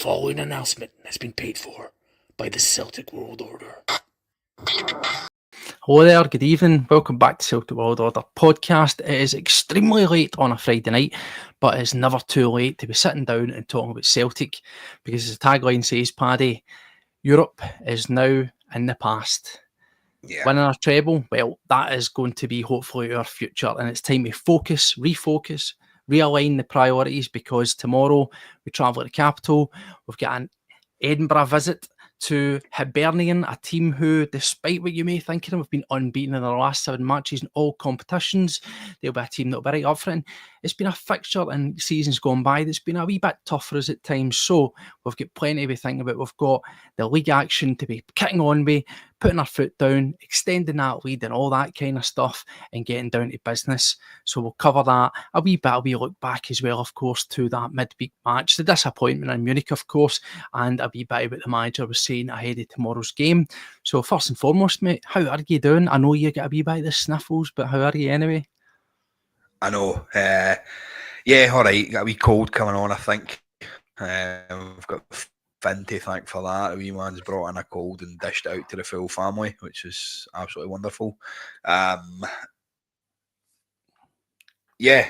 following announcement has been paid for by the Celtic World Order. Hello there, good evening. Welcome back to Celtic World Order podcast. It is extremely late on a Friday night, but it's never too late to be sitting down and talking about Celtic, because as the tagline says, Paddy, Europe is now in the past. Yeah. Winning our treble, well, that is going to be hopefully our future, and it's time to focus, refocus, realign the priorities, because tomorrow we travel to the capital. We've got an Edinburgh visit to Hibernian, a team who, despite what you may think of them, have been unbeaten in their last 7 matches in all competitions. They'll be a team that'll be right up for it. And it's been a fixture in seasons gone by that's been a wee bit tough for us at times. So we've got plenty to be thinking about. We've got the league action to be kicking on with, putting our foot down, extending that lead and all that kind of stuff, and getting down to business. So we'll cover that. A wee look back as well, of course, to that midweek match, the disappointment in Munich, of course, and a wee bit about the manager was saying ahead of tomorrow's game. So first and foremost, mate, how are you doing? I know you get a wee bit of the sniffles, but how are you anyway? I know. Yeah, all right. Got a wee cold coming on, I think. We've got Finn to thank for that. A wee man's brought in a cold and dished out to the full family, which is absolutely wonderful. Yeah,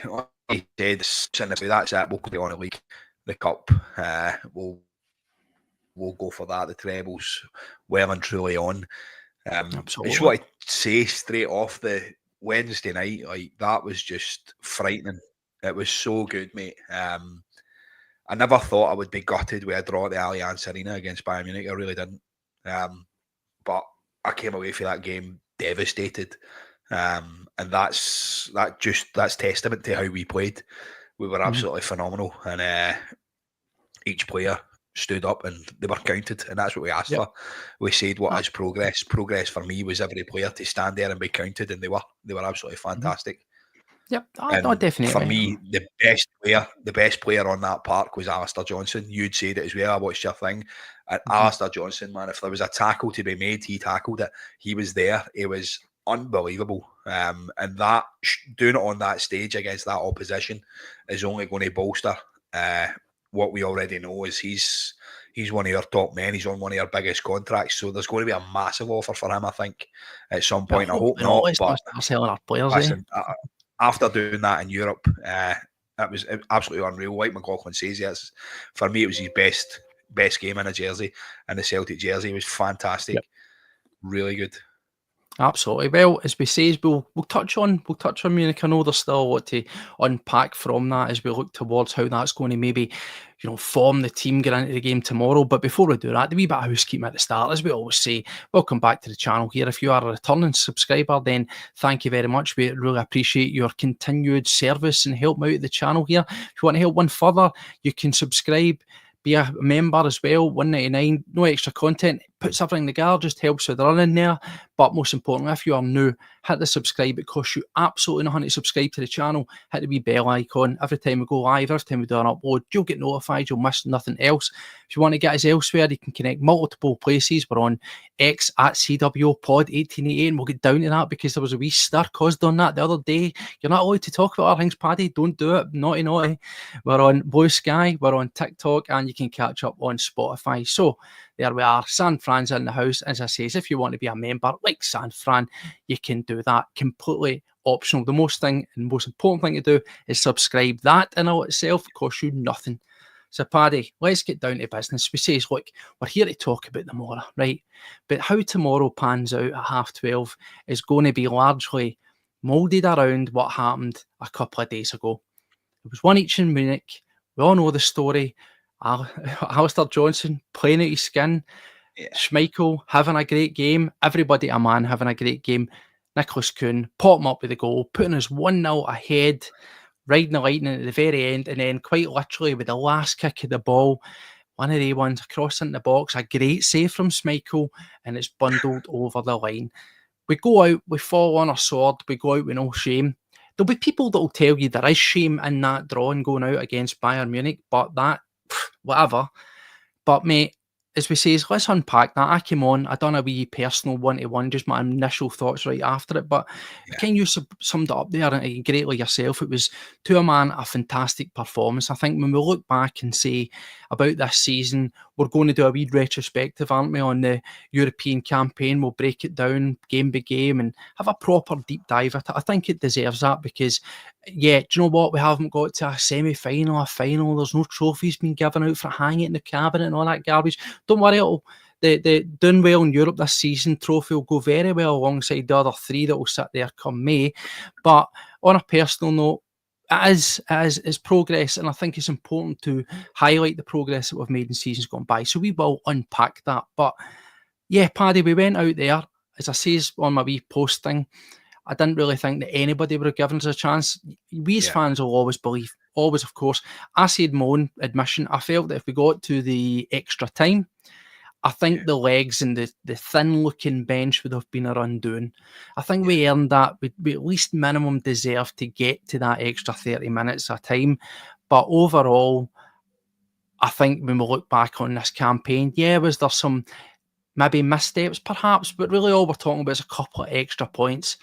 like I said, that's it. We'll go on the league, the cup. We'll go for that. The treble's well and truly on. I just want to say straight off, the Wednesday night, like, that was just frightening. It was so good, mate. I never thought I would be gutted with a draw at the Allianz Arena against Bayern Munich. I really didn't. But I came away from that game devastated. And that's testament to how we played. We were absolutely phenomenal. And each player stood up and they were counted, and that's what we asked for. We said, what is progress? Progress for me was every player to stand there and be counted, and they were absolutely fantastic. Yep, definitely. For me, the best player on that park was Alistair Johnson. You'd said it as well. I watched your thing. And Alistair Johnson, man, if there was a tackle to be made, he tackled it. He was there. It was unbelievable. And that doing it on that stage against that opposition is only going to bolster what we already know is he's one of your top men. He's on one of your biggest contracts, so there's going to be a massive offer for him, I think, at some point. I hope not, but selling our players. Listen, after doing that in Europe, it was absolutely unreal. Like McLaughlin says, yes, for me it was his best game in a jersey, and the Celtic jersey. It was fantastic, really good. Absolutely. Well, as we say, we'll touch on Munich. I know there's still a lot to unpack from that as we look towards how that's going to maybe, form the team going into the game tomorrow. But before we do that, the wee bit of housekeeping at the start, as we always say, welcome back to the channel here. If you are a returning subscriber, then thank you very much. We really appreciate your continued service and help out the channel here. If you want to help one further, you can subscribe, be a member as well, $1.99, no extra content, puts everything together, just helps with the running there. But most importantly, if you are new, hit the subscribe. It costs you absolutely nothing to subscribe to the channel. Hit the wee bell icon. Every time we go live, every time we do an upload, you'll get notified. You'll miss nothing else. If you want to get us elsewhere, you can connect multiple places. We're on X at CW Pod 1888, and we'll get down to that because there was a wee stir caused on that the other day. You're not allowed to talk about our things, Paddy. Don't do it. Naughty. We're on Blue Sky. We're on TikTok, and you can catch up on Spotify. So there we are. San Fran's in the house. As I say, if you want to be a member like San Fran, you can do that completely optional. The most important thing to do is subscribe. That in all itself costs you nothing. So Paddy, let's get down to business. We say, look, we're here to talk about tomorrow, right? But how tomorrow pans out at 12:30 is going to be largely moulded around what happened a couple of days ago. It was 1-1 in Munich. We all know the story. Alistair Johnson playing out his skin. Schmeichel having a great game. Everybody a man having a great game. Nicholas Kuhn potting up with the goal, putting us 1-0 ahead, riding the lightning at the very end, and then quite literally with the last kick of the ball, one of the ones across into the box, a great save from Schmeichel, and it's bundled over the line. We go out, we fall on our sword, we go out with no shame. There'll be people that will tell you there is shame in that draw and going out against Bayern Munich, but that, whatever. But mate, as we say, let's unpack that. I came on, I done a wee personal one-to-one, just my initial thoughts right after it, but I kind of summed it up there greatly yourself. It was, to a man, a fantastic performance. I think when we look back and say about this season, we're going to do a wee retrospective, aren't we, on the European campaign. We'll break it down game by game and have a proper deep dive at it. I think it deserves that because, yeah, do you know what? We haven't got to a semi-final, a final. There's no trophies being given out for hanging in the cabinet and all that garbage. Don't worry, the doing well in Europe this season trophy will go very well alongside the other three that will sit there come May. But on a personal note, it's progress, and I think it's important to highlight the progress that we've made in seasons gone by. So we will unpack that. But yeah, Paddy, we went out there, as I says on my wee post thing, I didn't really think that anybody would have given us a chance. We as fans will always believe, always, of course. I said my own admission, I felt that if we got to the extra time, I think the legs and the thin-looking bench would have been a undoing. I think we earned that. We at least minimum deserved to get to that extra 30 minutes of time. But overall, I think when we look back on this campaign, was there some maybe missteps perhaps, but really all we're talking about is a couple of extra points.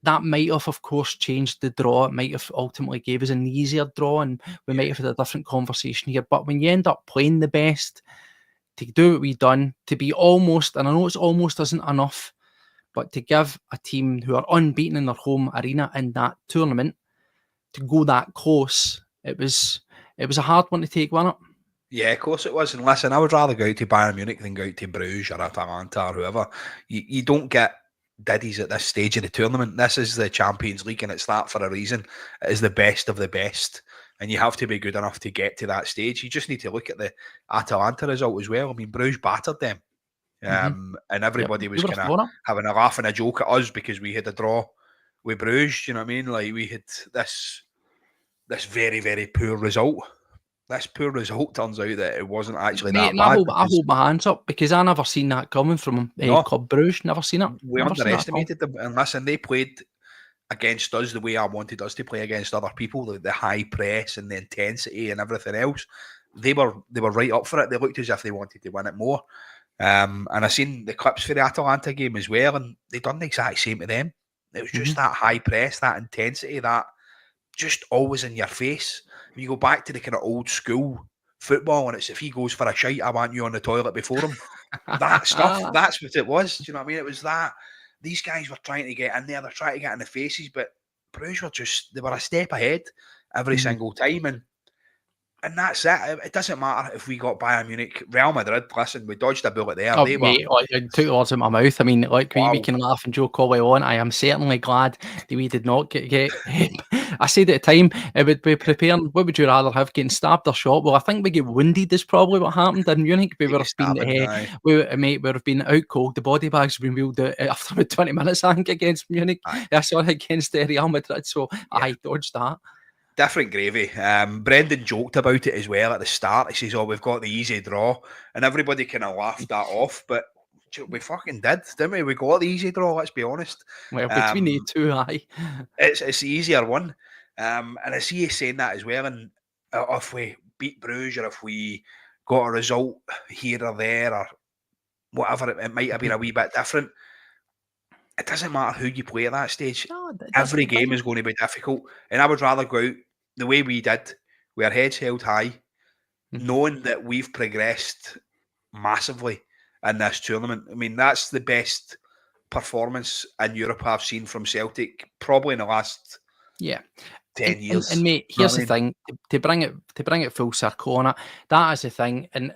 That might have, of course, changed the draw. It might have ultimately gave us an easier draw, and we might have had a different conversation here. But when you end up playing the best, to do what we've done, to be almost, and I know it's almost isn't enough, but to give a team who are unbeaten in their home arena in that tournament, to go that close, it was a hard one to take, wasn't it? Yeah, of course it was. And listen, I would rather go out to Bayern Munich than go out to Bruges or Atalanta or whoever. You don't get diddies at this stage of the tournament. This is the Champions League, and it's that for a reason. It is the best of the best, and you have to be good enough to get to that stage. You just need to look at the Atalanta result as well. I mean, Bruges battered them, and everybody was kind of having a laugh and a joke at us because we had a draw with Bruges. You know what I mean? Like, we had this very, very poor result. This poor result turns out that it wasn't actually that bad. I hold my hands up because I never seen that coming from Club Bruges. Never seen it. We underestimated them. And listen, they played against us the way I wanted us to play against other people, the high press and the intensity and everything else. They were right up for it. They looked as if they wanted to win it more. And I seen the clips for the Atalanta game as well, and they done the exact same to them. It was just that high press, that intensity, that just always in your face. When you go back to the kind of old school football, and it's if he goes for a shite, I want you on the toilet before him. That stuff, that's what it was. Do you know what I mean? It was that these guys were trying to get in there, they're trying to get in the faces, but Bruges they were a step ahead every single time, and that's it. It doesn't matter if we got Bayern Munich, Real Madrid. Listen, we dodged a bullet there. I took the words in my mouth. I mean, like, we can laugh and joke all we want. I am certainly glad that we did not get I said at the time, it would be preparing. What would you rather have, getting stabbed or shot? Well, I think we get wounded is probably what happened in Munich. We would have been out cold. The body bags have been wheeled out after about 20 minutes, I think, against Munich. Against Real Madrid. So I dodged that. Different gravy. Brendan joked about it as well at the start. He says, "Oh, we've got the easy draw," and everybody kind of laughed that off. But we fucking did, didn't we? We got the easy draw. Let's be honest. Well, between the two, it's the easier one. And I see you saying that as well. And if we beat Bruges, or if we got a result here or there, or whatever, it might have been a wee bit different. It doesn't matter who you play at that stage. No, every game is going to be difficult. And I would rather go out the way we did, with our heads held high, knowing that we've progressed massively in this tournament. I mean, that's the best performance in Europe I've seen from Celtic, probably in the last 10 years. And mate, here's the thing, to bring it full circle on it, that is the thing. And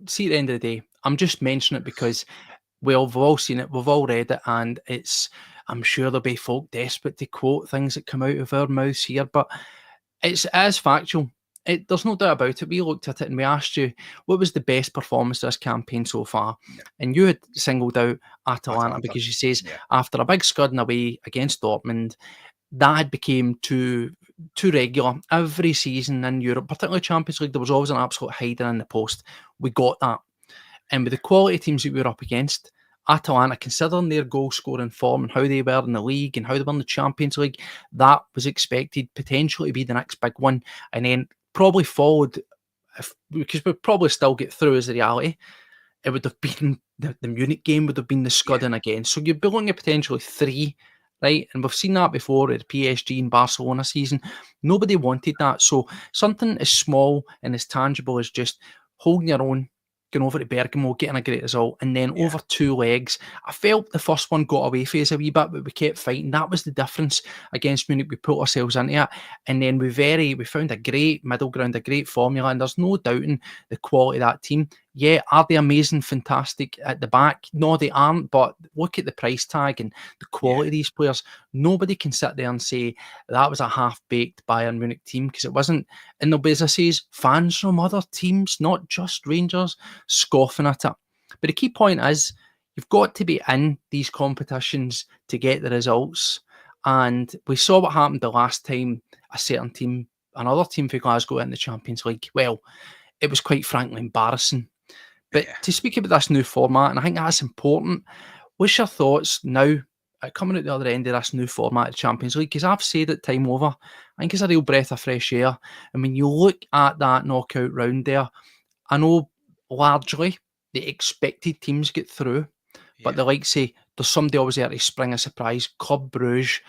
see, at the end of the day, I'm just mentioning it because we've all seen it, we've all read it, and I'm sure there'll be folk desperate to quote things that come out of our mouths here, but it is factual. There's no doubt about it. We looked at it and we asked you, what was the best performance of this campaign so far? And you had singled out Atalanta because you says after a big scudding away against Dortmund, that had became too regular. Every season in Europe, particularly Champions League, there was always an absolute hiding in the post. We got that. And with the quality teams that we were up against, Atalanta, considering their goal-scoring form and how they were in the league and how they were in the Champions League, that was expected potentially to be the next big one. And then probably followed, because we'd probably still get through as the reality, it would have been the Munich game would have been the scudding again. So you'd be looking at potentially 3, right? And we've seen that before with PSG and Barcelona season. Nobody wanted that. So something as small and as tangible as just holding your own, going over to Bergamo, getting a great result, and then over 2 legs. I felt the first one got away from us a wee bit, but we kept fighting. That was the difference against Munich. We put ourselves into it, and then we found a great middle ground, a great formula, and there's no doubting the quality of that team. Yeah, are they amazing, fantastic at the back? No, they aren't, but look at the price tag and the quality of these players. Nobody can sit there and say that was a half-baked Bayern Munich team, because it wasn't. And there'll be, as I say, fans from other teams, not just Rangers, scoffing at it. But the key point is, you've got to be in these competitions to get the results. And we saw what happened the last time a certain team, another team for Glasgow in the Champions League. Well, it was quite frankly embarrassing. But to speak about this new format, and I think that's important, what's your thoughts now coming out the other end of this new format of the Champions League? Because I've said it time over, I think it's a real breath of fresh air. And when you look at that knockout round there, I know largely the expected teams get through, but the likes say there's somebody always there to spring a surprise. Club Brugge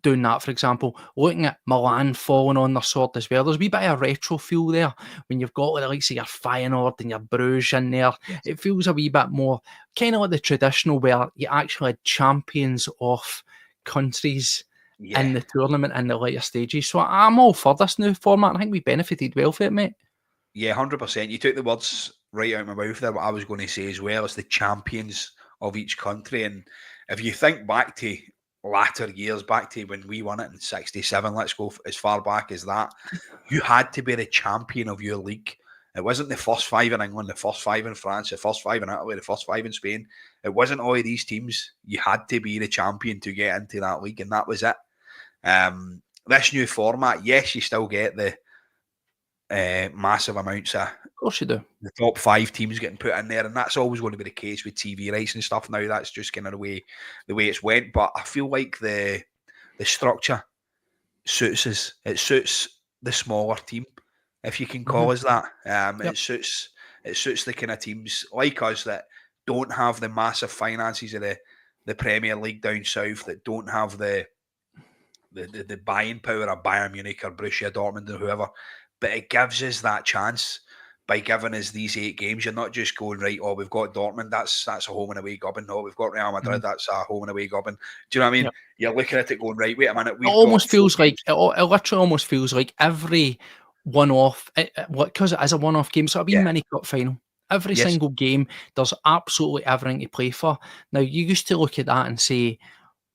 doing that, for example, looking at Milan falling on their sword as well. There's a wee bit of a retro feel there when you've got the likes of your Feyenoord and your Bruges in there. It feels a wee bit more kind of like the traditional, where you actually had champions of countries in the tournament in the later stages. So I'm all for this new format. I think we benefited well from it, mate. Yeah, 100%. You took the words right out of my mouth there. What I was going to say as well is the champions of each country. And if you think back to latter years, back to when we won it in 67, let's go as far back as that, you had to be the champion of your league. It wasn't the first 5 in England, the first 5 in France, the first 5 in Italy, the first 5 in Spain. It wasn't all of these teams. You had to be the champion to get into that league, and that was it. This new format, yes, you still get the massive amounts of course you do. The top 5 teams getting put in there, and that's always going to be the case with TV rights and stuff. Now that's just kind of the way it's went. But I feel like the structure suits us. It suits the smaller team, if you can call us that. It suits the kind of teams like us that don't have the massive finances of the Premier League down south, that don't have the buying power of Bayern Munich or Borussia Dortmund or whoever. But it gives us that chance by giving us these 8 games. You're not just going, right, oh, we've got Dortmund, that's a home and away gobbing. No, we've got Real Madrid, that's a home and away gobbing. Do you know what I mean? Yep. You're looking at it going, right, wait a minute. It literally almost feels like every one-off, because it is a one-off game, so it'll be a mini cup final. Every single game, there's absolutely everything to play for. Now, you used to look at that and say,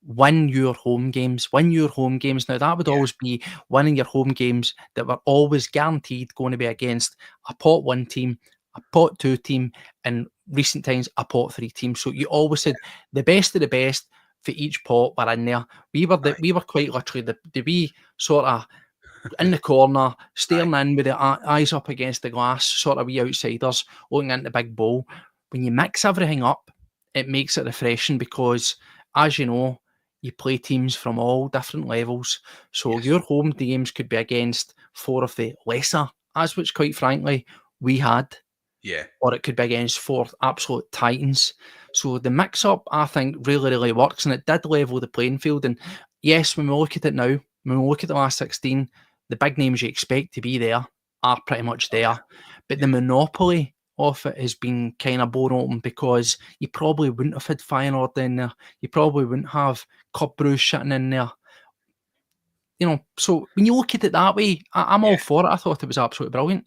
win your home games. Now, that would always be winning your home games that were always guaranteed going to be against a pot 1 team, a pot 2 team, and recent times a pot 3 team. So you always said the best of the best for each pot were in there. We were quite literally the wee sort of in the corner, staring in with the eyes up against the glass, sort of wee outsiders looking into the big bowl. When you mix everything up, it makes it refreshing, because, as you know, you play teams from all different levels. So your home games could be against 4 of the lesser, as which quite frankly we had. Yeah. Or it could be against 4 absolute titans. So the mix-up, I think, really, really works, and it did level the playing field. And yes, when we look at it now, when we look at the last 16, the big names you expect to be there are pretty much there. But the monopoly of it has been kind of blown open, because you probably wouldn't have had Feyenoord in there. You probably wouldn't have Club Brugge sitting in there. You know, so when you look at it that way, I'm all for it. I thought it was absolutely brilliant.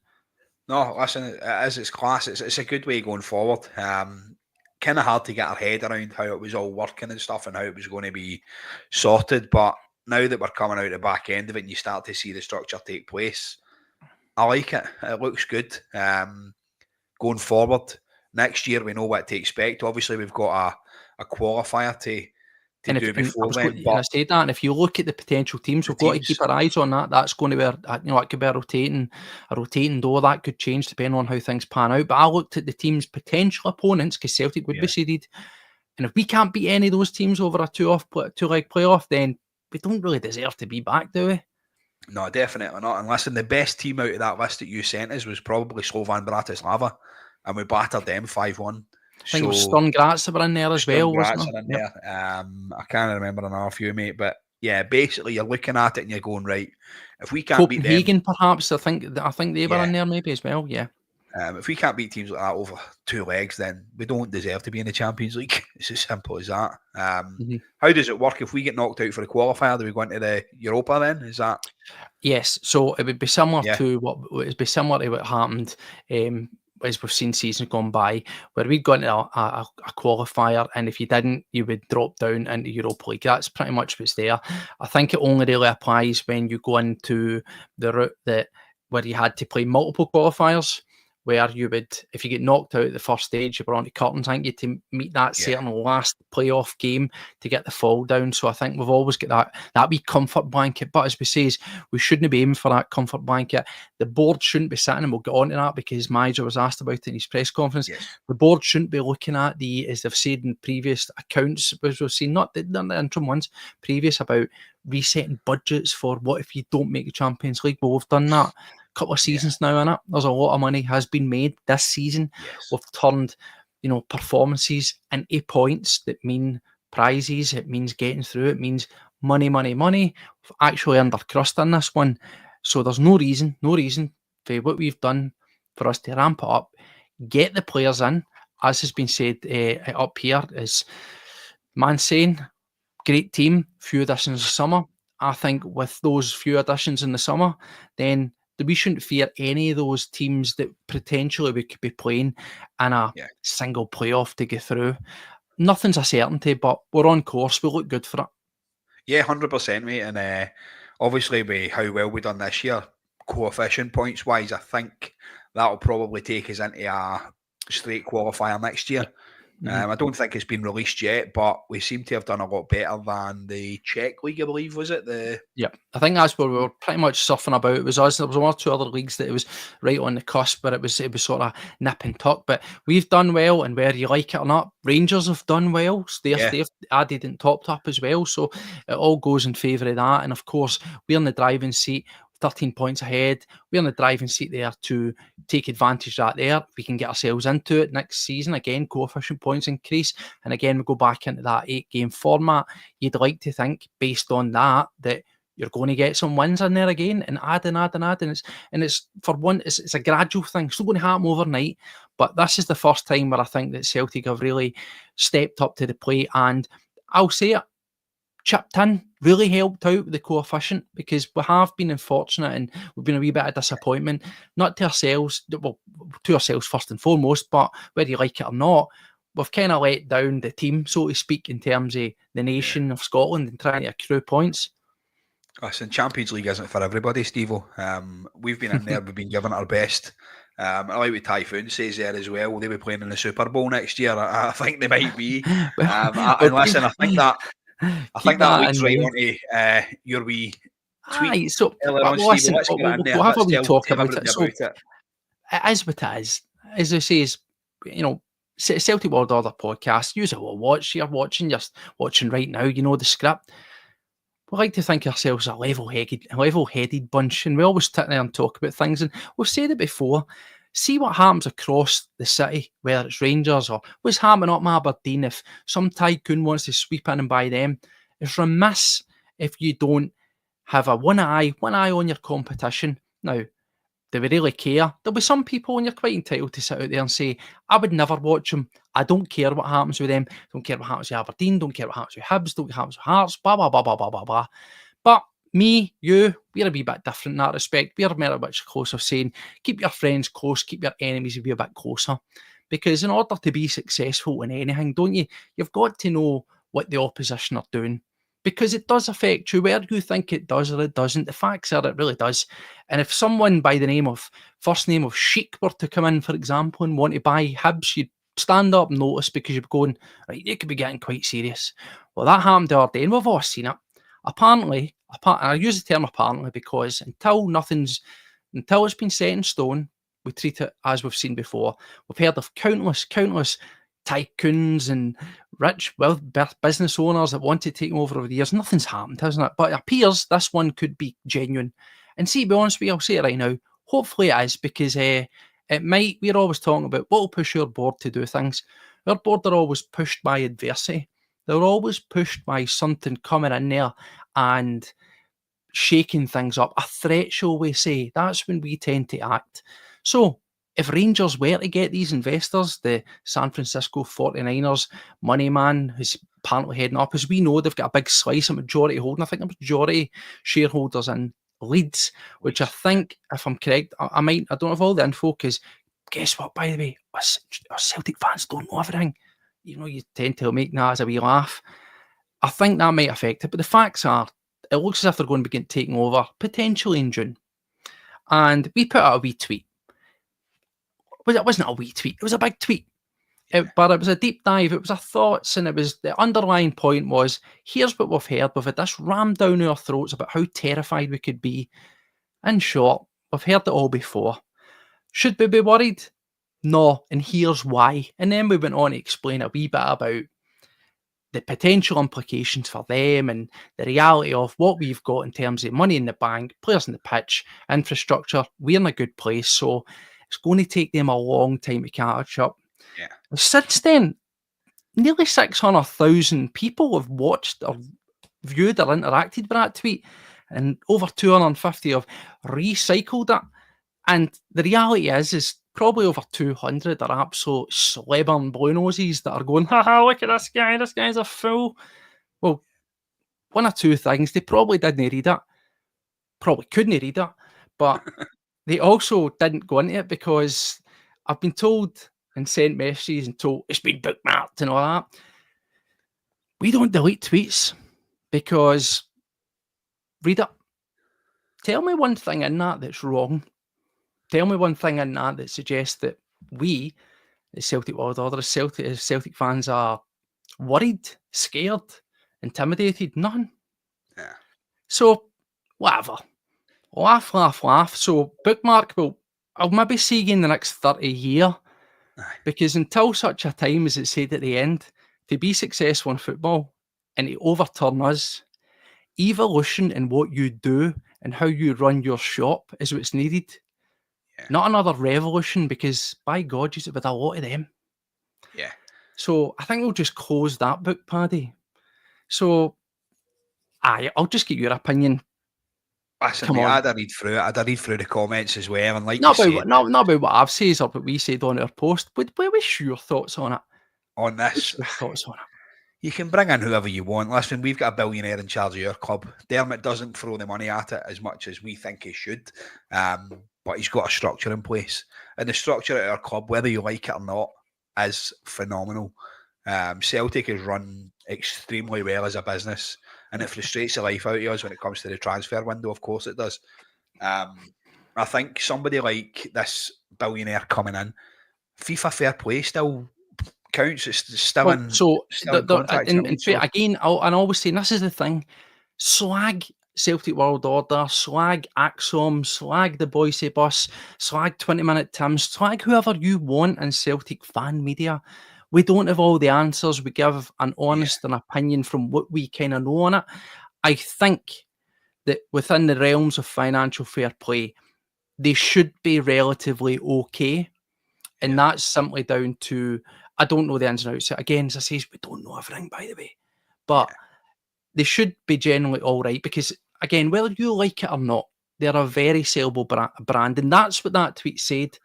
No, listen, it's class. It's a good way going forward. Kind of hard to get our head around how it was all working and stuff, and how it was going to be sorted. But now that we're coming out the back end of it and you start to see the structure take place, I like it. It looks good. Going forward, next year we know what to expect. Obviously, we've got a qualifier to do before then. I said that, and if you look at the potential teams, we've got to keep our eyes on that. That's going to be, it could be a rotating door. That could change depending on how things pan out. But I looked at the team's potential opponents, because Celtic would be seeded, and if we can't beat any of those teams over a 2-leg playoff, then we don't really deserve to be back, do we? No, definitely not. And listen, the best team out of that list that you sent us was probably Slovan Bratislava, and we battered them 5-1. I think it was Sturm Graz that were in there as well, wasn't Graz are in there. I can't remember another few, mate, but yeah, basically you're looking at it and you're going, right, if we can't beat them, Copenhagen perhaps, I think they were in there maybe as well, yeah. If we can't beat teams like that over 2 legs, then we don't deserve to be in the Champions League. It's as simple as that. How does it work if we get knocked out for the qualifier? Do we go into the Europa then? Is that? Yes, so it would be similar to what happened as we've seen seasons gone by, where we'd gone into a qualifier, and if you didn't, you would drop down into Europa League. That's pretty much what's there. I think it only really applies when you go into the route where you had to play multiple qualifiers, where you would, if you get knocked out at the first stage, you were on the curtains, I think you had to meet that certain last playoff game to get the fall down. So I think we've always got that wee comfort blanket. But as we say, we shouldn't be aiming for that comfort blanket. The board shouldn't be sitting, and we'll get on to that because Major was asked about it in his press conference. Yes. The board shouldn't be looking at as they've said in previous accounts, as we've seen, not the interim ones, previous, about resetting budgets for what if you don't make the Champions League. Well, we've done that couple of seasons now, innit? There's a lot of money has been made this season. We've turned, performances into points that mean prizes. It means getting through. It means money. We've actually earned our crust on this one. So there's no reason for what we've done for us to ramp it up, get the players in, as has been said up here, is man saying, great team, few additions in the summer. I think with those few additions in the summer, then we shouldn't fear any of those teams that potentially we could be playing in a single playoff to get through. Nothing's a certainty, but we're on course. We look good for it. Yeah, 100%, mate. And obviously, with how well we've done this year, coefficient points wise, I think that'll probably take us into a straight qualifier next year. I don't think it's been released yet, but we seem to have done a lot better than the Czech league, I believe, was it? I think that's where we were pretty much surfing about. It was us. There was one or two other leagues that it was right on the cusp, but it was sort of nip and tuck. But we've done well, and whether you like it or not, Rangers have done well. They've added and topped up as well, so it all goes in favour of that. And of course, we're in the driving seat. 13 points ahead. We're in the driving seat there to take advantage of that there. We can get ourselves into it next season. Again, coefficient points increase. And again, we go back into that 8-game format. You'd like to think, based on that you're going to get some wins in there again and add. And it's for one, it's a gradual thing. It's not going to happen overnight. But this is the first time where I think that Celtic have really stepped up to the plate. And I'll say it, chipped in, really helped out with the coefficient, because we have been unfortunate and we've been a wee bit of disappointment, not to ourselves, well, to ourselves first and foremost, but whether you like it or not, we've kind of let down the team, so to speak, in terms of the nation of Scotland and trying to accrue points. Listen, Champions League isn't for everybody, Steve-O. We've been in there, we've been giving it our best. I like what Typhoon says there as well. Will they be playing in the Super Bowl next year? I think they might be. And listen, I think that leads right onto your wee tweet. So we'll have a wee talk about it. So it is what it is. As I say, Celtic World Order podcast, use it will watch. You're watching right now, you know the script. We like to think of ourselves as a level-headed bunch, and we always sit there and talk about things, and we've said it before. See what happens across the city, whether it's Rangers or what's happening up in Aberdeen. If some tycoon wants to sweep in and buy them, it's remiss if you don't have one eye on your competition. Now, do we really care? There'll be some people, and you're quite entitled to sit out there and say, I would never watch them. I don't care what happens with them. Don't care what happens with Aberdeen. Don't care what happens with Hibs. Don't care what happens with Hearts. Blah, blah, blah, blah, blah, blah, blah. But me, you, we're a wee bit different in that respect. We're a bit closer, saying keep your friends close, keep your enemies a wee bit closer. Because in order to be successful in anything, don't you? You've got to know what the opposition are doing. Because it does affect you, whether you think it does or it doesn't. The facts are it really does. And if someone by the first name of Sheik were to come in, for example, and want to buy Hibs, you'd stand up and notice, because you'd be going, right, they could be getting quite serious. Well, that happened the other day, and we've all seen it. Apparently, I use the term apparently because until it's been set in stone, we treat it as we've seen before. We've heard of countless tycoons and rich business owners that want to take them over the years. Nothing's happened, hasn't it? But it appears this one could be genuine. And see, to be honest with you, I'll say it right now, hopefully it is, because it might, we're always talking about what will push your board to do things. Our board are always pushed by adversity. They're always pushed by something coming in there and shaking things up. A threat, shall we say. That's when we tend to act. So if Rangers were to get these investors, the San Francisco 49ers money man who's apparently heading up, as we know, they've got a big slice of majority holding. I think the majority shareholders in Leeds, which I think, if I'm correct, I don't have all the info, because guess what, by the way, us Celtic fans don't know everything. You tend to make that as a wee laugh. I think that might affect it, but the facts are, it looks as if they're going to begin taking over potentially in June. And we put out a wee tweet. It wasn't a wee tweet, it was a big tweet. But it was a deep dive. It was our thoughts, and it was the underlying point was, here's what we've heard. We've had this rammed down our throats about how terrified we could be. In short, we've heard it all before. Should we be worried? No, and here's why. And then we went on to explain a wee bit about the potential implications for them and the reality of what we've got in terms of money in the bank, players in the pitch, infrastructure. We're in a good place, so it's going to take them a long time to catch up. Yeah. Since then, nearly 600,000 people have watched or viewed or interacted with that tweet, and over 250 have recycled it. And the reality is probably over 200 are absolute slebborn blue noses that are going, haha, look at this guy's a fool. Well, one or two things, they probably didn't read it, probably couldn't read it, but they also didn't go into it, because I've been told and sent messages and told it's been bookmarked and all that. We don't delete tweets, because read it. Tell me one thing in that that's wrong. Tell me one thing in that suggests that we, the Celtic World Order, Celtic fans, are worried, scared, intimidated. None. Yeah. So, whatever. Laugh, laugh, laugh. So, bookmark, I'll maybe see you in the next 30 years. Because until such a time as it said at the end, to be successful in football and to overturn us, evolution in what you do and how you run your shop is what's needed. Yeah. Not another revolution, because by God, you've had a lot of them. Yeah. So I think we'll just close that book, Paddy. So, I'll just get your opinion. Listen, mate, I had to read through it. I had to read through the comments as well, and like not you about, said, not about what I've said or what we said on our post. What's your thoughts on it? On this, what's your thoughts on it? You can bring in whoever you want. Listen, we've got a billionaire in charge of your club. Dermot doesn't throw the money at it as much as we think he should, but he's got a structure in place. And the structure at our club, whether you like it or not, is phenomenal. Celtic is run extremely well as a business, and it frustrates the life out of us when it comes to the transfer window. Of course it does. I think somebody like this billionaire coming in, FIFA fair play still counts. It's still in. So, in fact, again, and I always say, this is the thing: slag Celtic World Order, slag Axom, slag the Bhoys bus, slag 20-minute Tims, slag whoever you want in Celtic fan media. We don't have all the answers. We give an honest an opinion from what we kind of know on it. I think that within the realms of financial fair play, they should be relatively okay. And that's simply down to, I don't know the ins and outs. Again, as I say, we don't know everything, by the way. But they should be generally all right, because, again, whether you like it or not, they're a very sellable brand. And that's what that tweet said.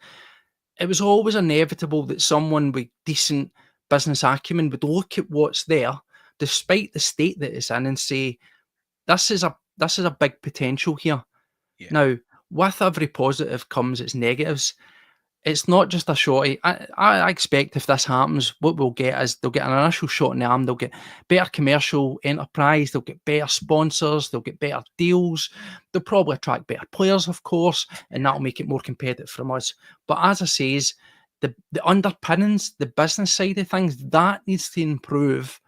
It was always inevitable that someone with decent business acumen would look at what's there, despite the state that it's in, and say, this is a big potential here. Yeah. Now, with every positive comes its negatives. It's not just a shorty. I expect if this happens, what we'll get is they'll get an initial shot in the arm, they'll get better commercial enterprise, they'll get better sponsors, they'll get better deals, they'll probably attract better players, of course, and that'll make it more competitive from us. But as I say, the underpinnings, the business side of things, that needs to improve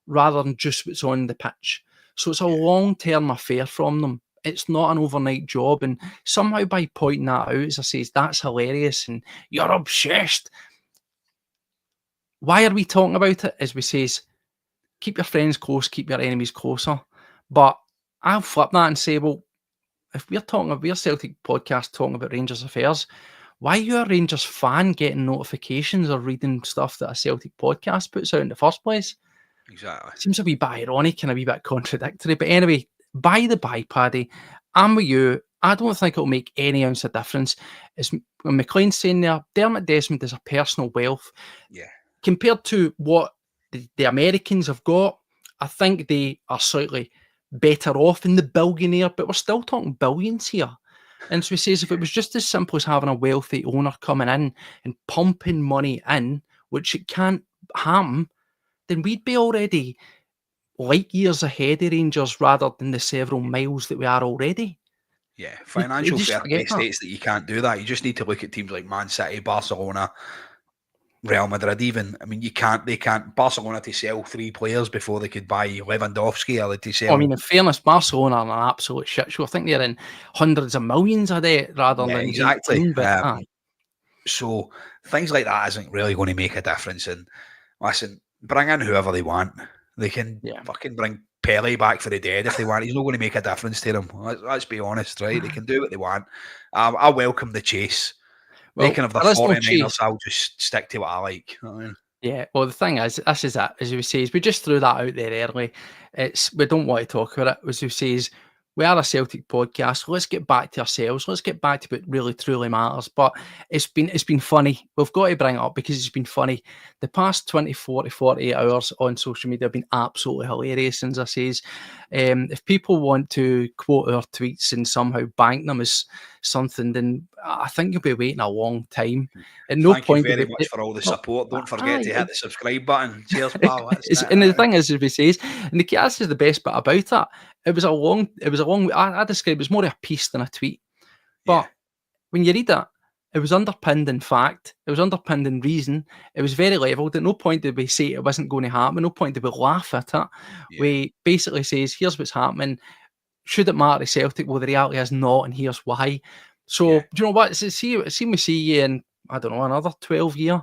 rather than just what's on the pitch. So it's a long-term affair from them. It's not an overnight job, and somehow by pointing that out, as I say, that's hilarious and you're obsessed. Why are we talking about it? As we say, keep your friends close, keep your enemies closer. But I'll flip that and say, well, if we're Celtic podcast talking about Rangers affairs, why are you a Rangers fan getting notifications or reading stuff that a Celtic podcast puts out in the first place? Exactly. Seems a wee bit ironic and a wee bit contradictory. But anyway, by the by, Paddy, I'm with you. I don't think it'll make any ounce of difference. As McLean's saying there, Dermot Desmond is a personal wealth. Yeah. Compared to what the Americans have got, I think they are slightly better off in the billionaire, but we're still talking billions here. And so he says if it was just as simple as having a wealthy owner coming in and pumping money in, which it can't happen, then we'd be already light years ahead of Rangers rather than the several miles that we are already. Yeah, financial fair play states that you can't do that. You just need to look at teams like Man City, Barcelona, Real Madrid even. I mean, they can't. Barcelona to sell 3 players before they could buy Lewandowski, or to sell... I mean, in fairness, Barcelona are an absolute shit show. I think they're in hundreds of millions a day rather than exactly. 18, but so things like that isn't really going to make a difference. And listen, bring in whoever they want. They can fucking bring Pele back for the dead if they want. He's not going to make a difference to them. Let's be honest, right? They can do what they want. I welcome the chase. Well, they can have the 49ers. I'll just stick to what I like. You know what I mean? Yeah, well, the thing is, this is it, as we say, we just threw that out there early. We don't want to talk about it. As we say, we are a Celtic podcast. Let's get back to ourselves. Let's get back to what really truly matters. But it's been funny. We've got to bring it up because it's been funny. The past 24 to 48 hours on social media have been absolutely hilarious. And as I says, if people want to quote our tweets and somehow bank them as something, then I think you'll be waiting a long time. At no Thank point you very much for all the support. Don't forget to hit the subscribe button. Cheers, pal. And the thing is, as we say, and this is the best bit about it. It was a long. I describe it as more of a piece than a tweet. But when you read it, it was underpinned in fact. It was underpinned in reason. It was very leveled. At no point did we say it wasn't going to happen. At no point did we laugh at it. Yeah. We basically says, here's what's happening. Should it matter to Celtic? Well, the reality is not, and here's why. So, do you know what? See, we see you in, I don't know, another 12 years,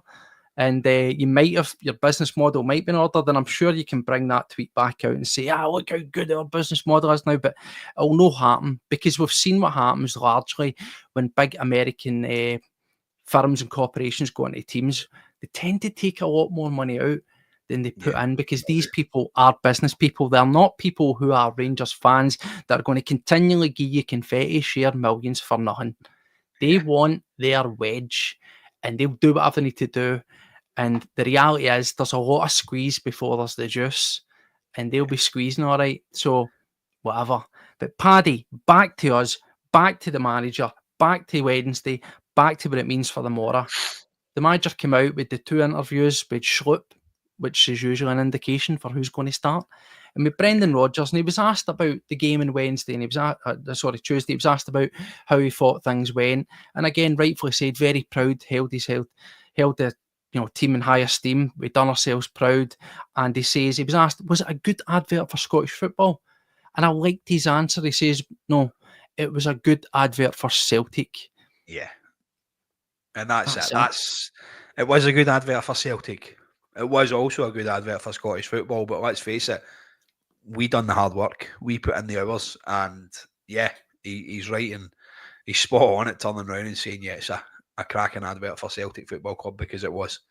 and you might have, your business model might be in order, then I'm sure you can bring that tweet back out and say, look how good our business model is now, but it'll not happen, because we've seen what happens largely when big American firms and corporations go into teams. They tend to take a lot more money out than they put in, because these people are business people. They're not people who are Rangers fans that are going to continually give you confetti, share millions for nothing. They want their wedge, and they'll do whatever they need to do. And the reality is there's a lot of squeeze before there's the juice, and they'll be squeezing all right. So whatever. But Paddy, back to us, back to the manager, back to Wednesday, back to what it means for the Mora. The manager came out with the 2 interviews with Schlupp, which is usually an indication for who's going to start, and with Brendan Rodgers, and he was asked about the game on Wednesday, and he was Tuesday. He was asked about how he thought things went, and again, rightfully said, very proud, held the team in high esteem. We've done ourselves proud, and he says he was asked, was it a good advert for Scottish football? And I liked his answer. He says, no, it was a good advert for Celtic. Yeah, and that's it. It was a good advert for Celtic. It was also a good advert for Scottish football, but let's face it, we done the hard work. We put in the hours, and he's right, and he's spot on at turning around and saying, it's a cracking advert for Celtic Football Club, because it was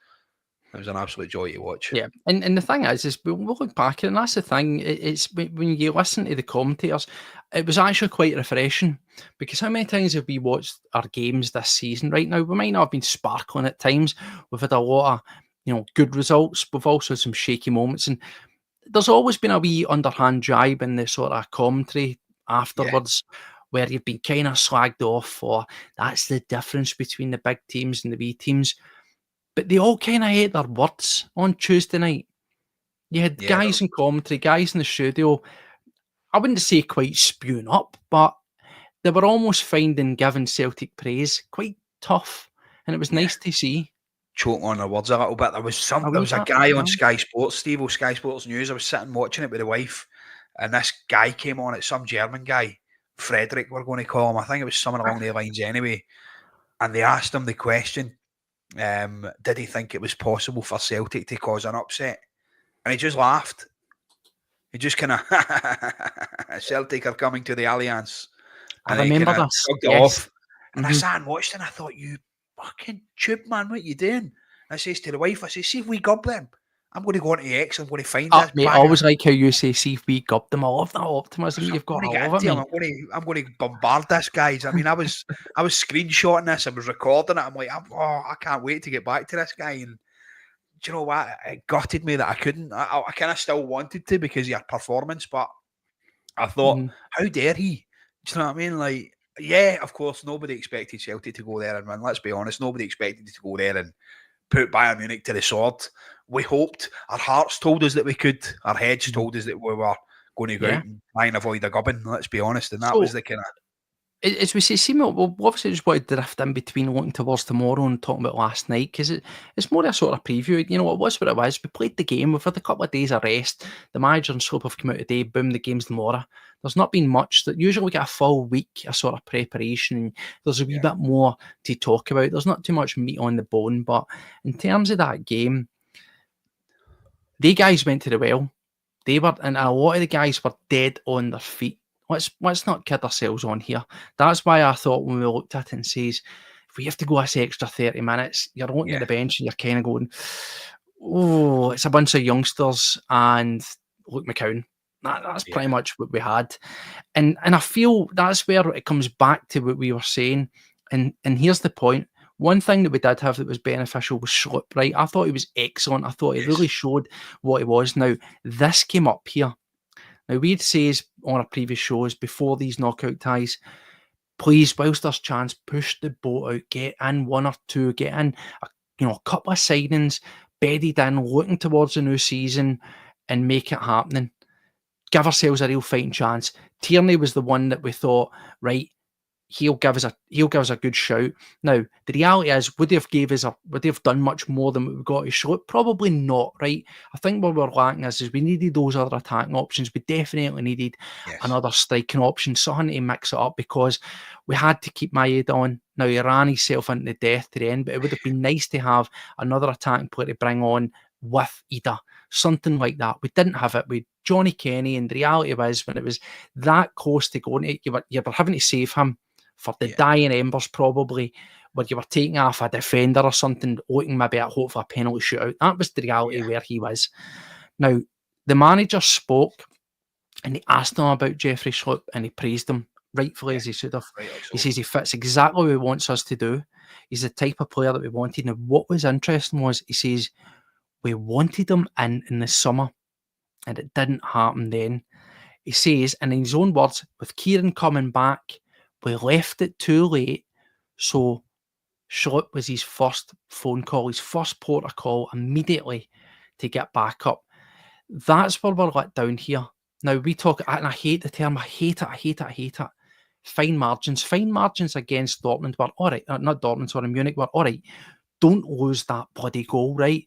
an absolute joy to watch. Yeah, and the thing is we'll look back, and that's the thing. It's when you listen to the commentators, it was actually quite refreshing, because how many times have we watched our games this season? Right now, we might not have been sparkling at times. We've had a lot of good results. We've also had some shaky moments, and there's always been a wee underhand jibe in the sort of commentary afterwards, where you've been kind of slagged off for that's the difference between the big teams and the wee teams. But they all kind of ate their words on Tuesday night. You had guys in commentary, guys in the studio, I wouldn't say quite spewing up, but they were almost giving Celtic praise quite tough, and it was nice to see. Choking on their words a little bit. There was a guy on Sky Sports, Steve-O, Sky Sports News. I was sitting watching it with the wife, and this guy came on. It's some German guy, Frederick, we're going to call him. I think it was something along the lines anyway. And they asked him the question, did he think it was possible for Celtic to cause an upset? And he just laughed. He just kind of, Celtic are coming to the Alliance. And I remember this. Off. And I sat and watched, and I thought, you fucking tube, man, what you doing? I says to the wife, I say, see if we gobble them. I'm going to go into X. I'm going to find this. Mate, I always like how you say, see if we got them. I love that optimism you've got. I love it, mate. I'm going to bombard this, guys. I mean, I was screenshotting this. I was recording it. I'm like, I can't wait to get back to this guy. And do you know what? It gutted me that I couldn't. I kind of still wanted to because of your performance, but I thought, how dare he? Do you know what I mean? Like, yeah, of course, nobody expected Celtic to go there and win. Let's be honest. Nobody expected to go there and put Bayern Munich to the sword. We hoped. Our hearts told us that we could. Our heads told us that we were going to go out and try and avoid a gubbin. Let's be honest. And that was the kind of... As we say, we'll obviously just want to drift in between looking towards tomorrow and talking about last night, because it's more a sort of preview. You know, it was what it was. We played the game. We've had a couple of days of rest. The manager and Slope have come out today. Boom, the game's tomorrow. There's not been much. That usually we get a full week, a sort of preparation. There's a wee bit more to talk about. There's not too much meat on the bone. But in terms of that game, they guys went to the well. They were, and a lot of the guys were dead on their feet. Let's not kid ourselves on here. That's why I thought when we looked at it and says, if we have to go this extra 30 minutes, you're looking at the bench and you're kind of going, oh, it's a bunch of youngsters and Luke McCown. That's pretty much what we had. And I feel that's where it comes back to what we were saying. And here's the point. One thing that we did have that was beneficial was Schlupp, right? I thought he was excellent. I thought he really showed what he was. Now, this came up here. Now, we'd say on our previous shows before these knockout ties, please, whilst there's chance, push the boat out, get in one or two, get in a couple of signings, bedded in, looking towards the new season and make it happening. Give ourselves a real fighting chance. Tierney was the one that we thought, right, he'll give us a good shout. Now, the reality is, would they have done much more than what we got to show? Probably not, right? I think what we're lacking is we needed those other attacking options. We definitely needed another striking option, something to mix it up, because we had to keep Maeda on. Now, he ran himself into death to the end, but it would have been nice to have another attacking player to bring on with Ida, something like that. We didn't have it with Johnny Kenny, and the reality was, when it was that close to going, you were having to save him for the dying embers, probably, where you were taking off a defender or something, looking maybe at hope for a penalty shootout. That was the reality where he was. Now, the manager spoke and he asked him about Jeffrey Schlupp and he praised him, rightfully as he should have. He says he fits exactly what he wants us to do. He's the type of player that we wanted. Now, what was interesting was, he says, we wanted him in the summer and it didn't happen then. He says, and in his own words, with Kieran coming back, we left it too late, so Schlupp was his first phone call, his first port of call immediately to get back up. That's where we're let down here. Now, we talk, and I hate the term, I hate it. Fine margins against Dortmund were all right, not Dortmund, sorry, Munich were all right. Don't lose that bloody goal, right?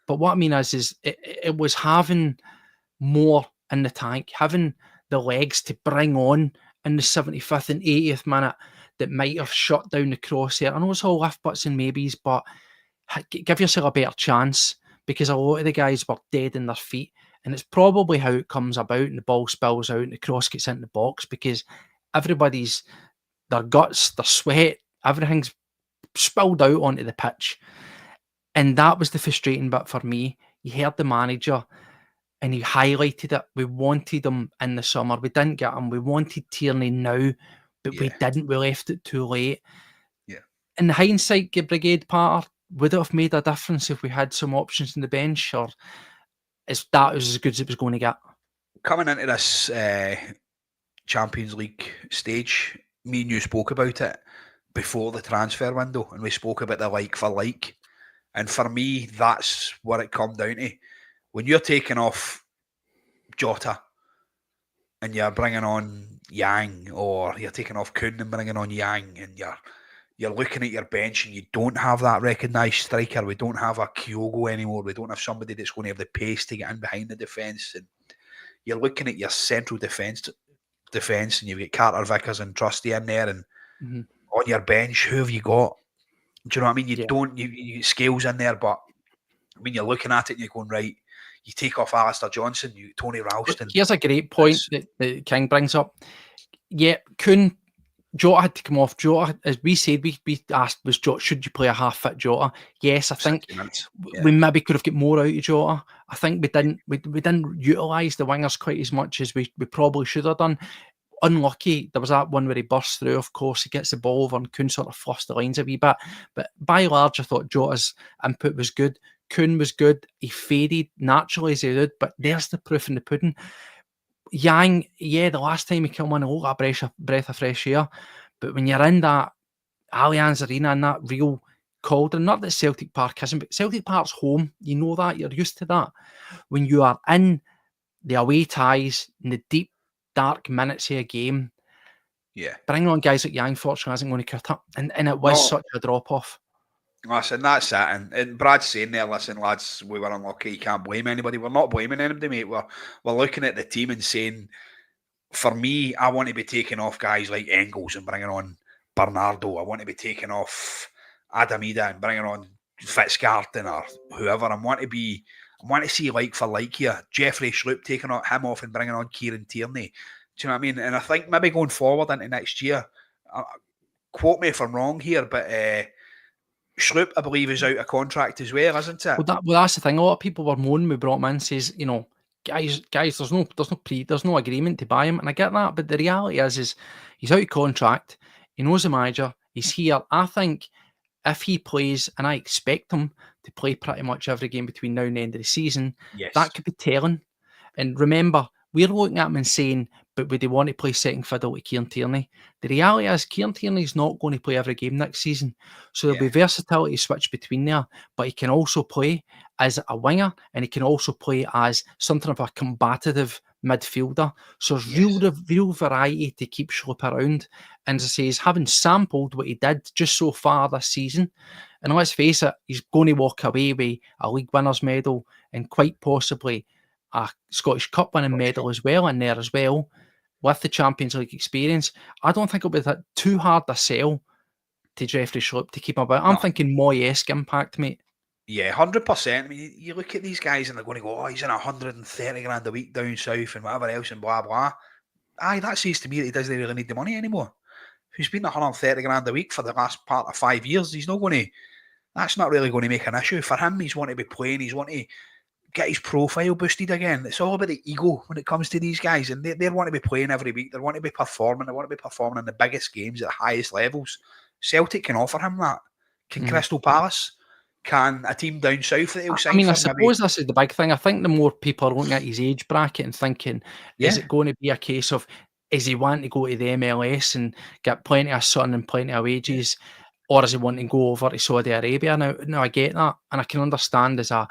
But what I mean is it was having more in the tank, having the legs to bring on in the 75th and 80th minute that might have shut down the crosshair. I know it's all left butts and maybes, but give yourself a better chance, because a lot of the guys were dead in their feet, and it's probably how it comes about, and the ball spills out and the cross gets into the box, because everybody's, their guts, their sweat, everything's spilled out onto the pitch. And that was the frustrating bit for me. You heard the manager and he highlighted it. We wanted him in the summer. We didn't get him. We wanted Tierney now, but we didn't. We left it too late. Yeah. In hindsight, Brigade Patter, would it have made a difference if we had some options in the bench, or is that as good as it was going to get? Coming into this Champions League stage, me and you spoke about it before the transfer window, and we spoke about the like for like. And for me, that's what it come down to. When you're taking off Jota and you're bringing on Yang, or you're taking off Kuhn and bringing on Yang, and you're looking at your bench and you don't have that recognised striker, we don't have a Kyogo anymore, we don't have somebody that's going to have the pace to get in behind the defence, and you're looking at your central defence and you've got Carter Vickers and Trusty in there, and on your bench, who have you got? Do you know what I mean? You Scales in there, but I mean, you're looking at it and you're going, right, you take off Alistair Johnson, Tony Ralston. Here's a great point that King brings up. Yeah, Kuhn Jota had to come off. Jota, as we said, we asked, was Jota, should you play a half-fit Jota? Yes, I think we maybe could have got more out of Jota. I think we didn't utilise the wingers quite as much as we probably should have done. Unlucky, there was that one where he bursts through, of course, he gets the ball over and Kuhn sort of fluffs the lines a wee bit. But by and large, I thought Jota's input was good. Kuhn was good. He faded naturally as he did, but there's the proof in the pudding. Yang, yeah, the last time he came on, a little breath of fresh air. But when you're in that Allianz Arena and that real cauldron, not that Celtic Park isn't, but Celtic Park's home, you know that, you're used to that. When you are in the away ties, in the deep, dark minutes of a game, bringing on guys like Yang, fortunately, isn't going to cut it. And it was such a drop-off. Listen, that's it. And Brad's saying there, listen, lads, we were unlucky. You can't blame anybody. We're not blaming anybody, mate. We're looking at the team and saying, for me, I want to be taking off guys like Engels and bringing on Bernardo. I want to be taking off Adamida and bringing on Fitzgarden or whoever. I want to see like for like here. Jeffrey Schlupp taking him off and bringing on Kieran Tierney. Do you know what I mean? And I think maybe going forward into next year, quote me if I'm wrong here, but Schlupp, I believe, is out of contract as well, isn't it? Well, that's the thing. A lot of people were moaning. We brought him in, says, you know, guys, there's no agreement to buy him, and I get that. But the reality is he's out of contract. He knows the manager. He's here. I think if he plays, and I expect him to play pretty much every game between now and the end of the season, that could be telling. And remember, we're looking at him and saying, but would he want to play second fiddle to Kieran Tierney? The reality is Kieran Tierney's not going to play every game next season. So there'll be versatility switch between there, but he can also play as a winger and he can also play as something of a combative midfielder. So there's real variety to keep Schlupp around. And as I say, he's having sampled what he did just so far this season. And let's face it, he's going to walk away with a league winner's medal and quite possibly a Scottish Cup winning medal as well in there as well, with the Champions League experience. I don't think it'll be that too hard a sell to Jeffrey Schlupp to keep him about. I'm thinking Moy-esque impact, mate. Yeah, 100%. I mean, you look at these guys and they're going to go, oh, he's in 130 grand a week down south and whatever else and blah, blah. Aye, that says to me that he doesn't really need the money anymore. If he's been 130 grand a week for the last part of 5 years, he's not going to, that's not really going to make an issue. For him, he's wanting to be playing, he's wanting to get his profile boosted again. It's all about the ego when it comes to these guys, and they want to be playing every week. They want to be performing. They want to be performing in the biggest games at the highest levels. Celtic can offer him that. Can Crystal Palace? Can a team down south that he'll sign? I mean, I suppose this is the big thing. I think the more people are looking at his age bracket and thinking, is it going to be a case of, is he wanting to go to the MLS and get plenty of sun and plenty of wages? Or is he wanting to go over to Saudi Arabia? Now I get that, and I can understand as a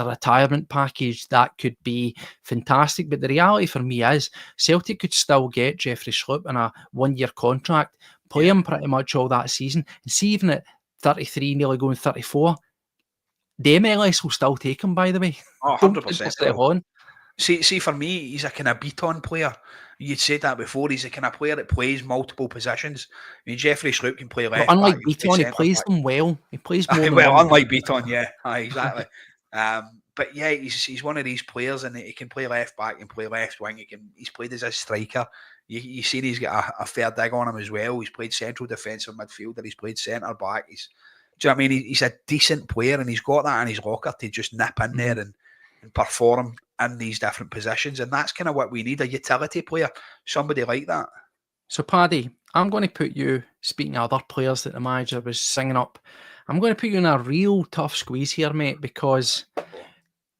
retirement package that could be fantastic. But the reality for me is Celtic could still get Jeffrey Schlupp in a 1-year contract, play him pretty much all that season, and see even at 33, nearly going 34, the MLS will still take him. By the way, 100%. See, for me, he's a kind of beat-on player. You'd said that before. He's a kind of player that plays multiple positions. I mean, Jeffrey Schlupp can play left. Unlike Beaton, he plays them well. He plays more. Well, unlike Beaton, exactly. But yeah, he's one of these players, and he can play left back and play left wing. He's played as a striker. You seen he's got a fair dig on him as well. He's played central defensive midfielder. He's played centre back. Do you know what I mean? He's a decent player, and he's got that in his locker to just nip in there and perform in these different positions, and that's kind of what we need, a utility player, somebody like that. So Paddy, I'm going to put you, speaking of other players that the manager was singing up, I'm going to put you in a real tough squeeze here, mate, because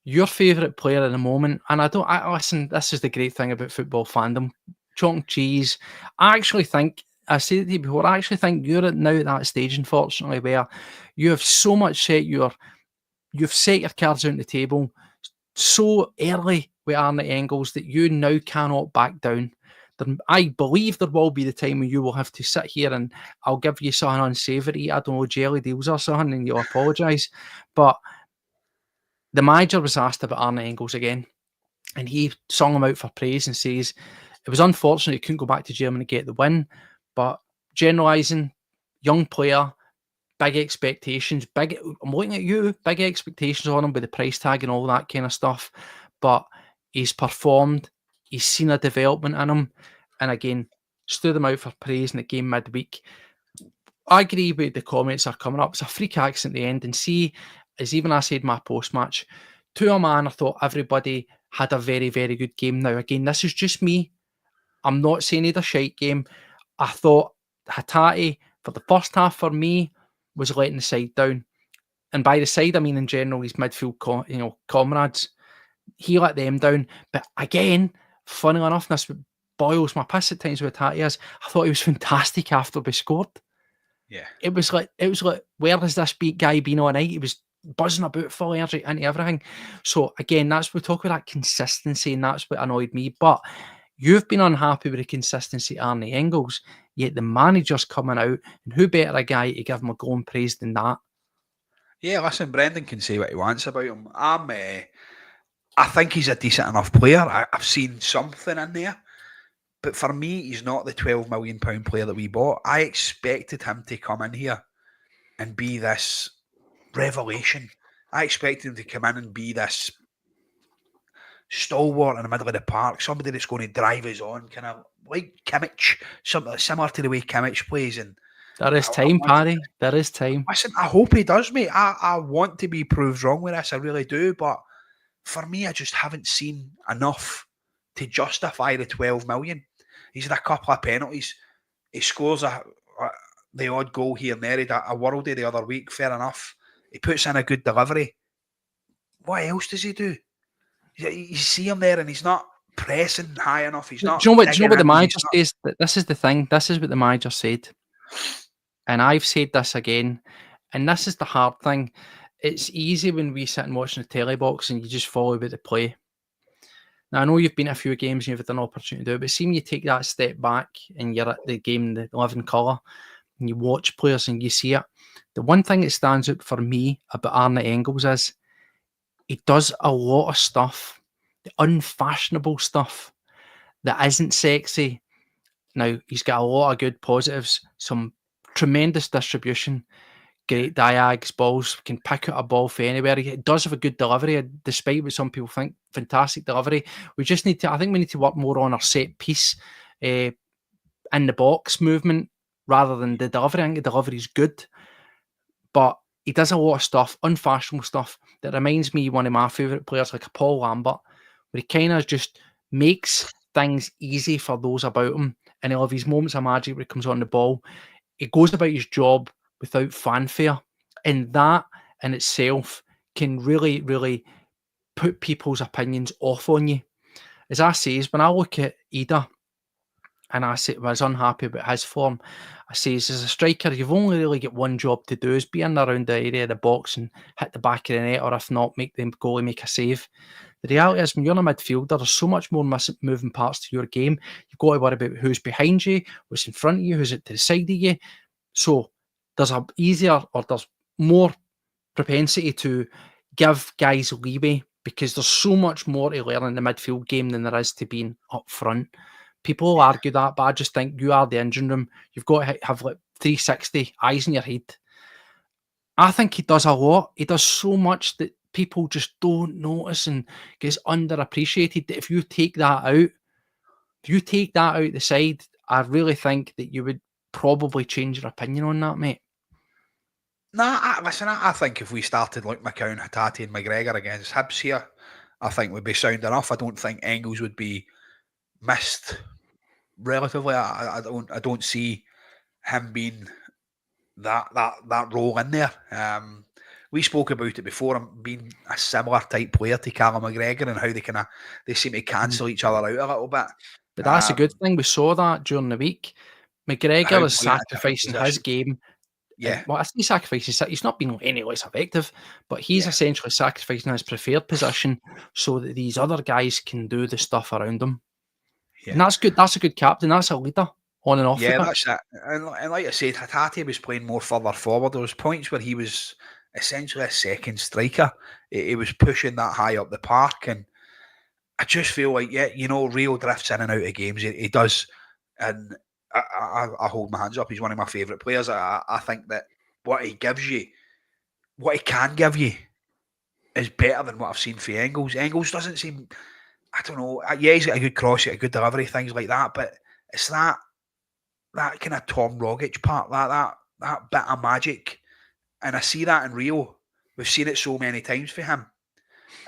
your favourite player at the moment, and listen, this is the great thing about football fandom, chalk and cheese. I actually think, I said it to you before, I actually think you're now at that stage, unfortunately, where you have so much you've set your cards out on the table so early with Arne Engels that you now cannot back down. I believe there will be the time when you will have to sit here and I'll give you something unsavoury, I don't know, jelly deals or something, and you'll apologise. But the manager was asked about Arne Engels again, and he sung him out for praise and says it was unfortunate he couldn't go back to Germany to get the win, but generalising, young player, big expectations, I'm looking at you, big expectations on him with the price tag and all that kind of stuff. But he's performed, he's seen a development in him. And again, stood him out for praise in the game midweek. I agree with the comments that are coming up. It's a freak accident at the end. And see, as even I said in my post-match, to a man, I thought everybody had a very, very good game. Now, again, this is just me. I'm not saying he had a shite game. I thought Hatate, for the first half for me, was letting the side down. And by the side, I mean in general, his midfield comrades. He let them down. But again, funnily enough, this boils my piss at times with Hatate is, I thought he was fantastic after we scored. Yeah. It was like, where has this guy been all night? He was buzzing about, full energy into everything. So again, that's we talk about that consistency, and that's what annoyed me. But you've been unhappy with the consistency of Arne Engels, yet the manager's coming out, and who better a guy to give him a glowing praise than that? Yeah, listen, Brendan can say what he wants about him. I think he's a decent enough player. I've seen something in there. But for me, he's not the £12 million player that we bought. I expected him to come in here and be this revelation. I expected him to come in and be this stalwart in the middle of the park, somebody that's going to drive us on, kind of like Kimmich, something similar to the way Kimmich plays. And there is time, Paddy. There is time. Listen, I hope he does, mate. I want to be proved wrong with this. I really do. But for me, I just haven't seen enough to justify the 12 million. He's had a couple of penalties. He scores the odd goal here and there. He had a worldie the other week. Fair enough. He puts in a good delivery. What else does he do? You see him there and he's not pressing high enough. He's not. Do you know what the manager says? This is the thing. This is what the manager said. And I've said this again. And this is the hard thing. It's easy when we sit and watch in the telly box and you just follow with the play. Now, I know you've been at a few games and you've had an opportunity to do it, but see when you take that step back and you're at the game, the living colour, and you watch players and you see it, the one thing that stands out for me about Arne Engels is he does a lot of stuff, the unfashionable stuff that isn't sexy. Now, he's got a lot of good positives, some tremendous distribution, great diags, balls, can pick out a ball from anywhere. He does have a good delivery, despite what some people think. Fantastic delivery. We just need to, I think we need to work more on our set piece in the box movement rather than the delivery. I think the delivery is good, but he does a lot of stuff, unfashionable stuff, that reminds me of one of my favourite players, like a Paul Lambert, where he kind of just makes things easy for those about him, and he'll have his moments of magic where he comes on the ball. He goes about his job without fanfare, and that in itself can really, really put people's opinions off on you. As I say, when I look at Ida, and I was unhappy about his form, I say, as a striker, you've only really got one job to do, is be in around the area of the box and hit the back of the net, or if not, make the goalie make a save. The reality is, when you're in a midfielder, there's so much more moving parts to your game. You've got to worry about who's behind you, what's in front of you, who's at the side of you. So there's there's more propensity to give guys leeway, because there's so much more to learn in the midfield game than there is to being up front. People will argue that, but I just think you are the engine room. You've got to have like 360 eyes in your head. I think he does a lot. He does so much that people just don't notice and gets underappreciated. That if you take that out the side, I really think that you would probably change your opinion on that, mate. Listen, I think if we started like McCown, Hatate and McGregor against Hibs here, I think would be sound enough. I don't think Engels would be missed relatively. I don't see him being that role in there. We spoke about it before, him being a similar type player to Callum McGregor, and how they seem to cancel each other out a little bit. But that's a good thing. We saw that during the week. McGregor is sacrificing his game. Yeah. Well, I say sacrificing. He's not been any less effective, but he's essentially sacrificing his preferred position so that these other guys can do the stuff around him. Yeah. And that's good. That's a good captain. That's a leader on and off. Yeah, that's it. And like I said, Hatate was playing more further forward. There was points where he was essentially a second striker. He was pushing that high up the park, and I just feel like, Rio drifts in and out of games. He does, and I hold my hands up. He's one of my favourite players. I think that what he can give you, is better than what I've seen for Engels. Engels doesn't seem, I don't know. Yeah, he's got a good cross, he's got a good delivery, things like that. But it's that that kind of Tom Rogic part, that bit of magic, and I see that in Rio. We've seen it so many times for him,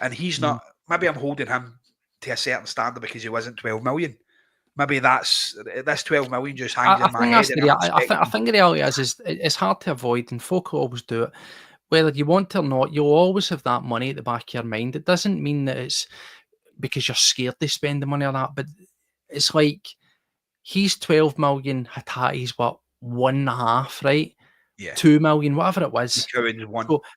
and he's not. Maybe I'm holding him to a certain standard because he wasn't 12 million. Maybe this 12 million just hangs in my head. I think the reality is it's hard to avoid, and folk always do it. Whether you want to or not, you'll always have that money at the back of your mind. It doesn't mean that it's because you're scared to spend the money on that, but it's like he's 12 million, Hatate's what, 1.5, right? Yeah. 2 million, whatever it was. So,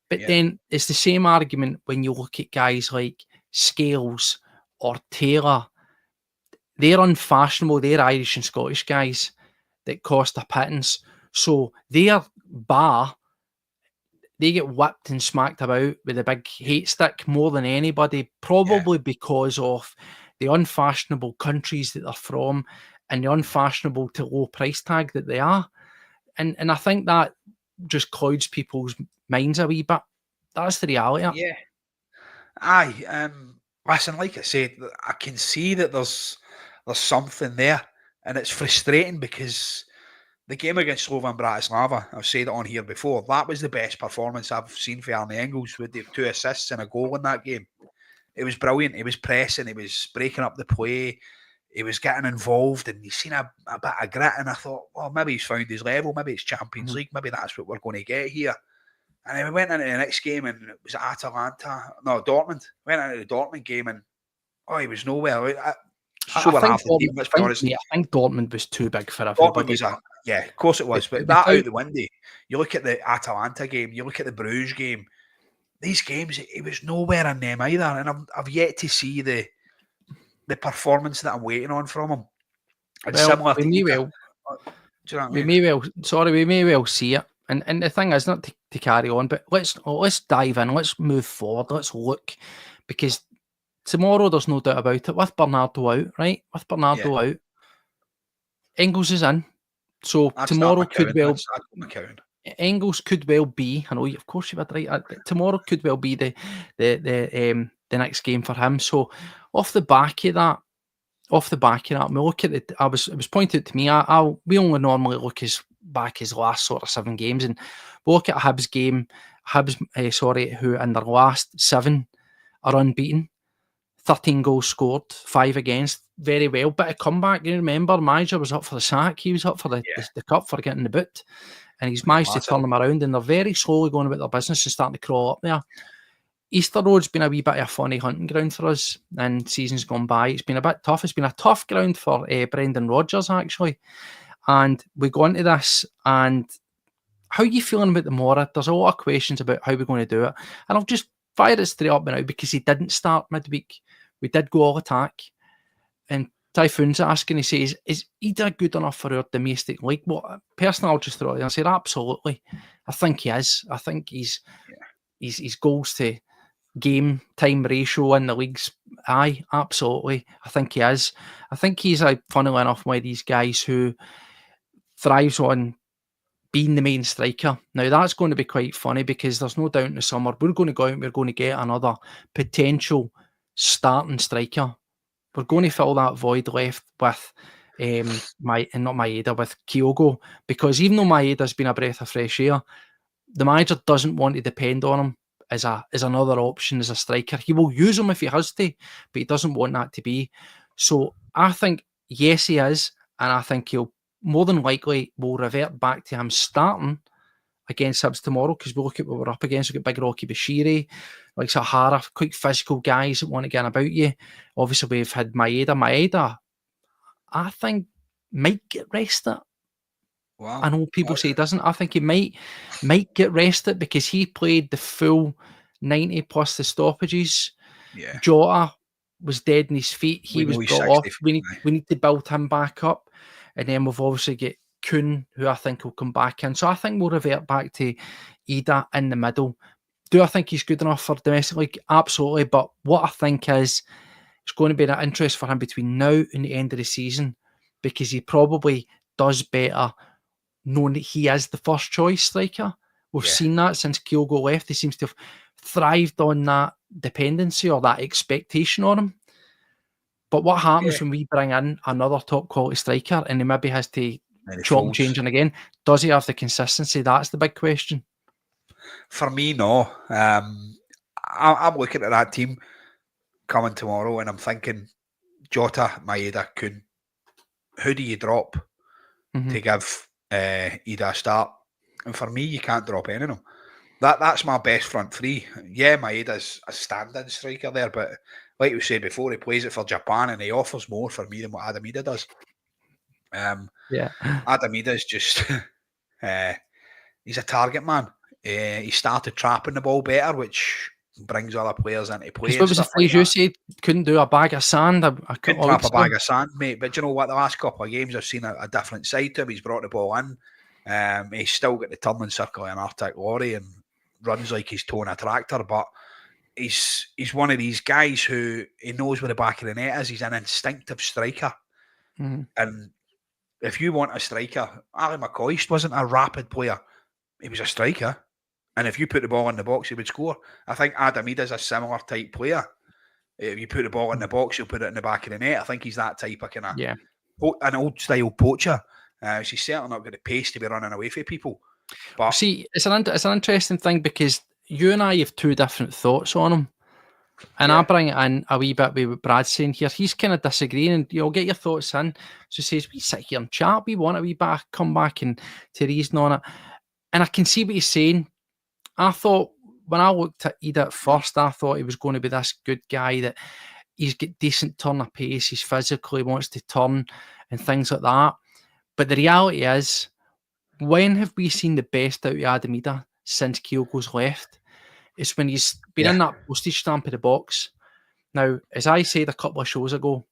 then it's the same argument when you look at guys like Scales or Taylor. They're unfashionable. They're Irish and Scottish guys that cost a pittance. So their bar, they get whipped and smacked about with a big hate stick more than anybody, probably because of the unfashionable countries that they're from and the unfashionable to low price tag that they are. And I think that just clouds people's minds a wee bit. That's the reality. Yeah. Aye. Listen, like I said, I can see that there's something there, and it's frustrating because the game against Slovan Bratislava, I've said it on here before, that was the best performance I've seen for Arne Engels with the 2 assists and a goal in that game. It was brilliant. He was pressing, he was breaking up the play, he was getting involved, and he's seen a bit of grit, and I thought, well, maybe he's found his level, maybe it's Champions League, maybe that's what we're going to get here. And then we went into the next game, and it was Dortmund. Went into the Dortmund game, and he was nowhere. I think Dortmund was too big for everybody. Of course it was. But that out the window. You look at the Atalanta game, you look at the Bruges game. These games, he was nowhere in them either, and I've yet to see the performance that I'm waiting on from him. And similar we may well see it. And the thing is, not to carry on, but let's dive in, let's move forward, let's look, because tomorrow there's no doubt about it, with Bernardo out, right? With Bernardo out, Engels is in, so tomorrow could well Engels could well be. I know, of course, you were right. Tomorrow could well be the next game for him. So off the back of that, we look at it. It was pointed to me. We only normally look back his last sort of 7 games, and we'll look at a Hibs game. Who in their last 7 are unbeaten. 13 goals scored, 5 against. Very well. Bit of comeback. You remember, manager was up for the sack. He was up for the cup for getting the boot. And he's managed to turn them around. And they're very slowly going about their business and starting to crawl up there. Easter Road's been a wee bit of a funny hunting ground for us in seasons gone by. It's been a bit tough. It's been a tough ground for Brendan Rodgers, actually. And we go into this, and how are you feeling about the Mora? There's a lot of questions about how we're going to do it. And I'll just fire it straight up now because he didn't start midweek. We did go all attack. And Typhoon's asking, he says, is Ida good enough for our domestic league? Well, personally, I'll just throw it in and say, absolutely. I think he is. I think he's goals to game time ratio in the leagues. Aye, absolutely. I think he is. I think he's, funnily enough, one of these guys who thrives on being the main striker. Now, that's going to be quite funny because there's no doubt in the summer we're going to go out and we're going to get another potential starting striker. We're going to fill that void left with with Kyogo, because even though Maeda's been a breath of fresh air, the manager doesn't want to depend on him as another option as a striker. He will use him if he has to, but he doesn't want that to be. So I think, yes, he is, and I think he'll more than likely will revert back to him starting against Hibs tomorrow, because we look at what we're up against. We've got big Rocky Bashiri, like Sahara, quite physical guys that want to get about you. Obviously, we've had Maeda, I think, might get rested. Wow. I know people say he doesn't. I think he might get rested because he played the full 90 plus the stoppages. Yeah. Jota was dead in his feet. He was brought off. We need to build him back up. And then we've obviously got Kuhn, who I think will come back in. So I think we'll revert back to Ida in the middle. Do I think he's good enough for domestic league? Absolutely. But what I think is it's going to be an interest for him between now and the end of the season, because he probably does better knowing that he is the first choice striker. We've seen that since Kyogo left. He seems to have thrived on that dependency or that expectation on him. But what happens when we bring in another top quality striker and he maybe has to chop and changing again. Does he have the consistency? That's the big question. For me, no. I'm looking at that team coming tomorrow and I'm thinking, Jota, Maeda, Kun, who do you drop to give Ida a start? And for me, you can't drop any of them. That's my best front three. Yeah, Maeda's a stand-in striker there, but like we said before, he plays it for Japan and he offers more for me than what Adam Ida does. Adam Ida is just he's a target man. He started trapping the ball better, which brings other players into play. What was the phrase you said? Couldn't do a bag of sand. I couldn't trap a bag of sand, mate. But you know what? The last couple of games, I've seen a different side to him. He's brought the ball in. He's still got the turning circle and Arctic lorry and runs like he's towing a tractor. But he's one of these guys who he knows where the back of the net is. He's an instinctive striker. And if you want a striker, Ali McCoist wasn't a rapid player. He was a striker. And if you put the ball in the box, he would score. I think Adam Ida's a similar type player. If you put the ball in the box, he'll put it in the back of the net. I think he's that type of kind of an old style poacher. He's certainly not got the pace to be running away from people. But see, it's an interesting thing because you and I have two different thoughts on him. And I bring it in a wee bit with what Brad's saying here. He's kind of disagreeing, and you'll get your thoughts in. So he says, we sit here and chat, we want a wee back, come back and to reason on it. And I can see what he's saying. I thought, when I looked at Ida at first, I thought he was going to be this good guy that he's got decent turn of pace, he's physically wants to turn and things like that. But the reality is, when have we seen the best out of Adam Ida since Kyogo's left? It's when he's been in that postage stamp of the box. Now, as I said a couple of shows ago,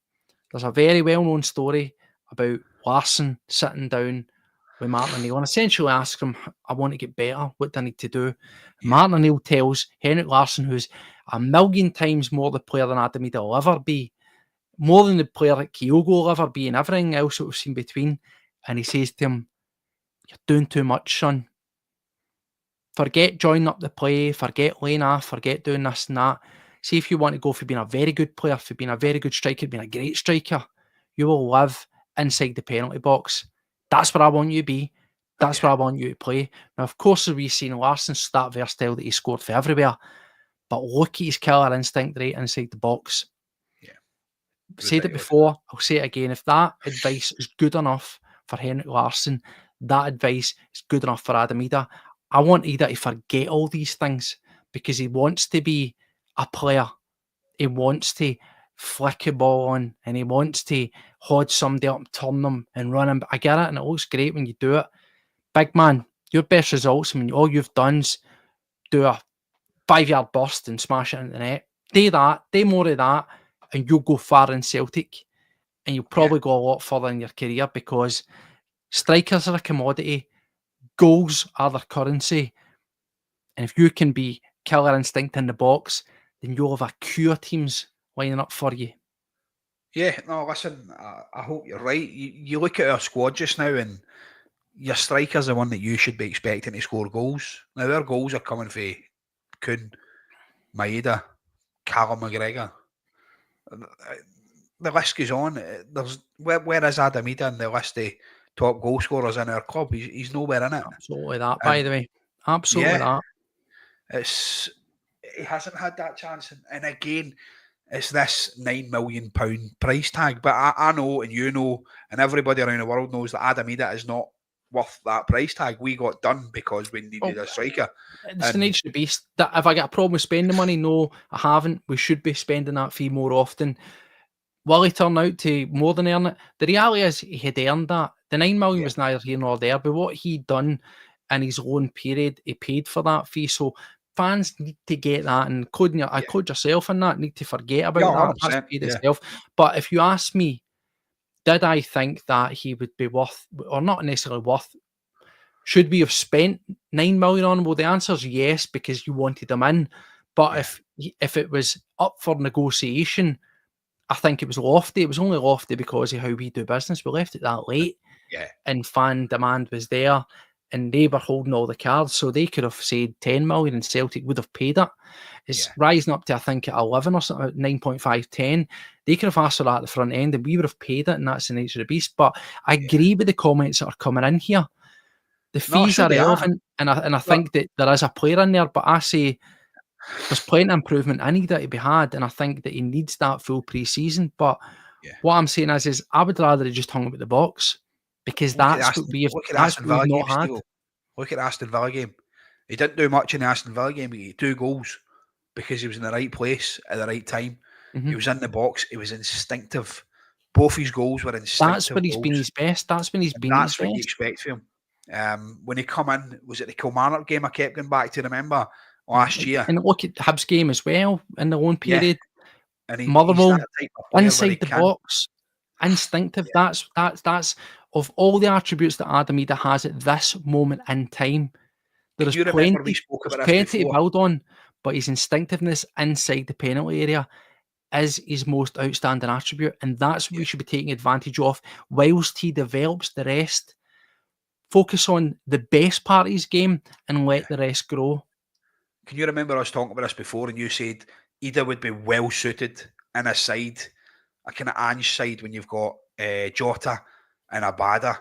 there's a very well-known story about Larsson sitting down with Martin O'Neill and essentially asks him, I want to get better, what do I need to do? Martin O'Neill tells Henrik Larsson, who's a million times more the player than Adam Ida will ever be, more than the player that Kyogo will ever be and everything else that we've seen between, and he says to him, you're doing too much, son. Forget joining up the play, forget laying off, forget doing this and that. See, if you want to go for being a very good player, for being a very good striker, being a great striker, you will live inside the penalty box. That's where I want you to be. That's where I want you to play. Now, of course, we've seen Larsson that versatile that he scored for everywhere. But look at his killer instinct right inside the box. I've said it before, I'll say it again. If that advice is good enough for Henrik Larsson, that advice is good enough for Adam Ida. I want Ida to forget all these things because he wants to be a player. He wants to flick a ball on and he wants to hold somebody up, turn them and run him. I get it and it looks great when you do it. Big man, your best results, I mean, all you've done is do a 5-yard burst and smash it into the net. Do that, do more of that, and you'll go far in Celtic. And you'll probably go a lot further in your career because strikers are a commodity. Goals are their currency. And if you can be killer instinct in the box, then you'll have a queue of teams lining up for you. Yeah, no, listen, I hope you're right. You look at our squad just now and your striker's the one that you should be expecting to score goals. Now, their goals are coming for Kun, Maeda, Callum McGregor. The list goes on. Where is Adam Ida in the list of top goal scorers in our club? He's nowhere in it. Absolutely that, by the way. Absolutely that. He hasn't had that chance. And again, it's this £9 million price tag. But I know, and you know, and everybody around the world knows that Adam Ida is not worth that price tag. We got done because we needed a striker. It's the nature of the beast. That if I get a problem with spending money, no, I haven't. We should be spending that fee more often. Will he turn out to more than earn it? The reality is he had earned that. The 9 million was neither here nor there, but what he'd done in his loan period, he paid for that fee. So fans need to get that, and including yourself in that, need to forget about that. That's paid itself. But if you ask me, did I think that he would be worth, or not necessarily worth, should we have spent 9 million on him? Well, the answer is yes, because you wanted him in. But if it was up for negotiation, I think it was lofty. It was only lofty because of how we do business. We left it that late, and fan demand was there, and they were holding all the cards, so they could have said 10 million, and Celtic would have paid it. It's rising up to, I think, at 11 or something, 9.5, 10. They could have asked for that at the front end and we would have paid it, and that's the nature of the beast. But I agree with the comments that are coming in here. The fees are relevant, and I think that there is a player in there, but I say there's plenty of improvement I need to be had, and I think that he needs that full pre-season. But what I'm saying is I would rather he just hung with the box, because that's what we've not had. Look at the Aston Villa game. He didn't do much in the Aston Villa game, but he had 2 goals because he was in the right place at the right time. He was in the box. He was instinctive. Both his goals were instinctive. That's when he's been his best. That's when he's been his best. That's what you expect from him. When he come in, was it the Kilmarnock game I kept going back to, remember, last year? And look at Hibs game as well in the loan period. And Motherwell, inside the box, instinctive. That's of all the attributes that Adam Idah has at this moment in time. There is plenty to build on, but his instinctiveness inside the penalty area is his most outstanding attribute, and that's what we should be taking advantage of whilst he develops the rest. Focus on the best part of his game and let the rest grow. Can you remember us talking about this before, and you said Idah would be well suited in a side, a kind of Ange side, when you've got Jota and Abada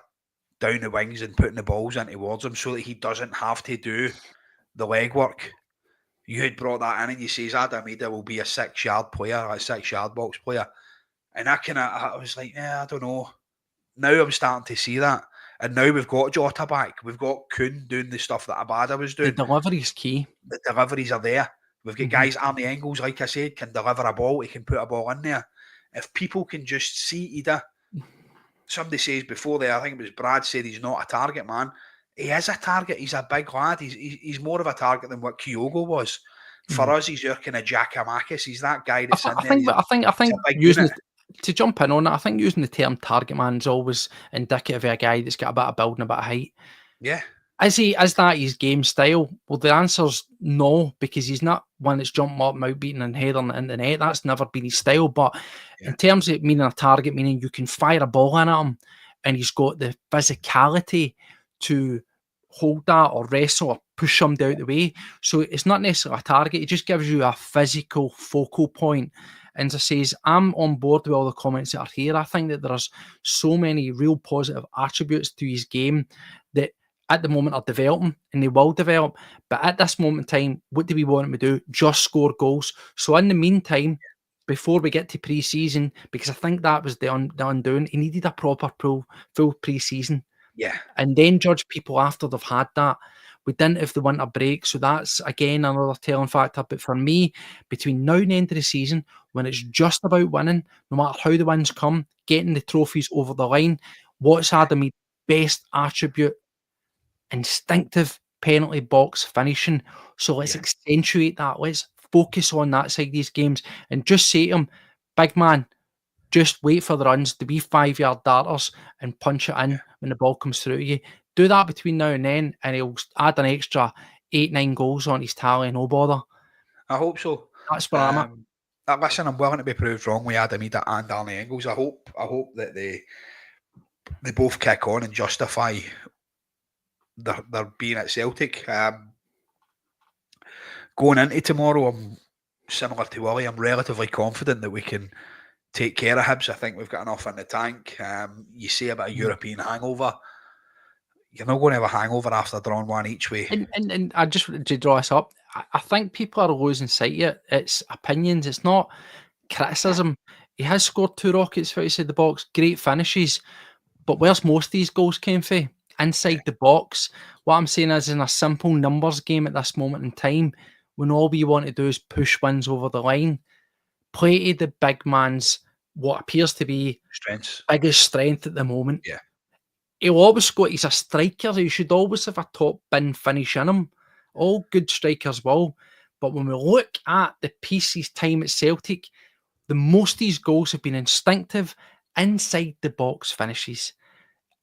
down the wings and putting the balls in towards him so that he doesn't have to do the legwork. You had brought that in and you says Adam Idah will be a 6-yard player, a 6-yard box player. And I was like, I don't know. Now I'm starting to see that. And now we've got Jota back. We've got Kuhn doing the stuff that Abada was doing. The delivery's key. The deliveries are there. We've got guys, Arnie Engels, like I said, can deliver a ball. He can put a ball in there. If people can just see Idah, somebody says before there, I think it was Brad said he's not a target man. He is a target. He's a big lad. He's more of a target than what Kyogo was. For us, he's your kind of Giakoumakis. He's that guy that's in there. I think using to jump in on it, I think using the term target man is always indicative of a guy that's got a bit of build and a bit of height. Yeah. Is that his game style? Well, the answer's no, because he's not one that's jumping up, mouth beating and heading in the net. That's never been his style. But in terms of meaning a target, meaning you can fire a ball in at him and he's got the physicality to hold that or wrestle or push somebody out the way. So it's not necessarily a target. It just gives you a physical focal point. And as I says, I'm on board with all the comments that are here. I think that there's so many real positive attributes to his game that at the moment are developing, and they will develop. But at this moment in time, what do we want him to do? Just score goals. So in the meantime, before we get to pre-season, because I think that was the undoing, he needed a proper full pre-season. Yeah. And then judge people after they've had that. We didn't have the winter break, so that's, again, another telling factor. But for me, between now and the end of the season, when it's just about winning, no matter how the wins come, getting the trophies over the line, what's Adam Idah's best attribute? Instinctive penalty box finishing. So let's accentuate that. Let's focus on that side of these games and just say to him, big man, just wait for the runs to be 5-yard darters and punch it in when the ball comes through you. Do that between now and then, and he'll add an extra 8-9 goals on his tally, no bother. I hope so. That's where I'm at. Listen, I'm willing to be proved wrong with Adam Idah and Arnie Engels. I hope that they both kick on and justify their being at Celtic. Going into tomorrow, I'm similar to Willie. I'm relatively confident that we can take care of Hibs. I think we've got enough in the tank. You see a bit of European hangover. You're not going to have a hangover after drawing one each way. And I just to draw us up, I think people are losing sight of it. It's opinions. It's not criticism. He has scored 2 rockets outside the box, great finishes. But where's most of these goals came from? Inside the box. What I'm saying is, in a simple numbers game at this moment in time, when all we want to do is push wins over the line, play to the big man's what appears to be biggest strength at the moment. Yeah. He'll always score. He's a striker. He should always have a top bin finish in him. All good strikers will. But when we look at the piece's time at Celtic, the most of these goals have been instinctive, inside the box finishes.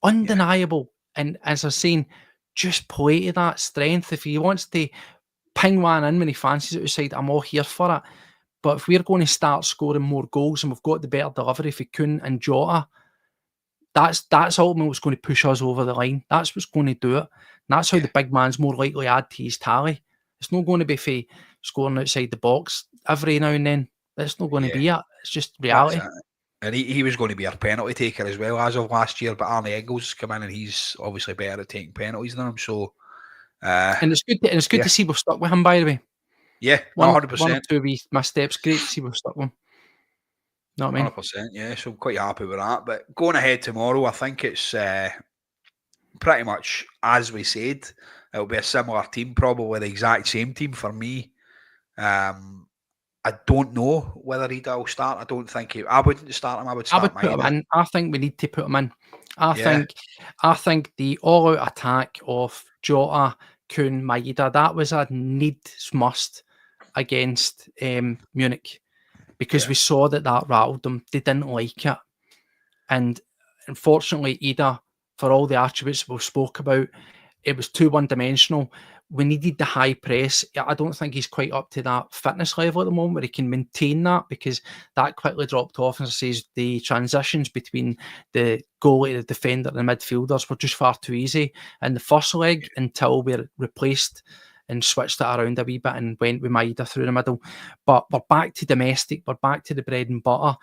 Undeniable. And as I was saying, just play to that strength. If he wants to ping one in when he fancies it outside, I'm all here for it. But if we're going to start scoring more goals and we've got the better delivery for Kuhn and Jota, that's ultimately what's going to push us over the line. That's what's going to do it. And that's how the big man's more likely to add to his tally. It's not going to be for scoring outside the box every now and then. It's not going to be it. It's just reality. And he was going to be our penalty taker as well as of last year, but Arnie Engels come in and he's obviously better at taking penalties than him. So, and it's good to see we've stuck with him. By the way, 100%. One or two wee missteps. Great to see we've stuck with him. Know what I mean? 100%. Yeah, so I'm quite happy with that. But going ahead tomorrow, I think it's pretty much as we said. It'll be a similar team, probably the exact same team for me. I don't know whether Ida will start. I don't think I wouldn't start him. I would start put him in. I think we need to put him in. I think the all-out attack of Jota, Kuhn, Maeda, that was a must against Munich, because we saw that rattled them. They didn't like it. And unfortunately, Ida, for all the attributes we spoke about, it was too one-dimensional. We needed the high press. I don't think he's quite up to that fitness level at the moment where he can maintain that, because that quickly dropped off. And as I say, the transitions between the goalie, the defender, and the midfielders were just far too easy in the first leg until we replaced and switched it around a wee bit and went with Maeda through the middle. But we're back to domestic. We're back to the bread and butter.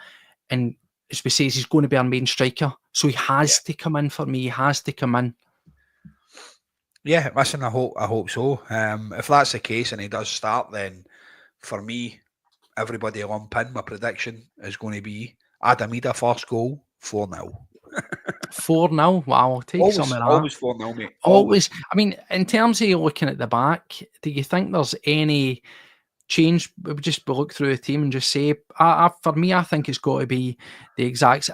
And as we say, he's going to be our main striker. So he has to come in for me. He has to come in. Yeah, listen, I hope so. If that's the case and he does start, then for me, everybody on pin, my prediction is going to be Adamida first goal, 4-0. 4-0? Wow, take some of that. Always 4-0, mate. Always. I mean, in terms of looking at the back, do you think there's any change? We look through the team and just say, for me, I think it's got to be the exact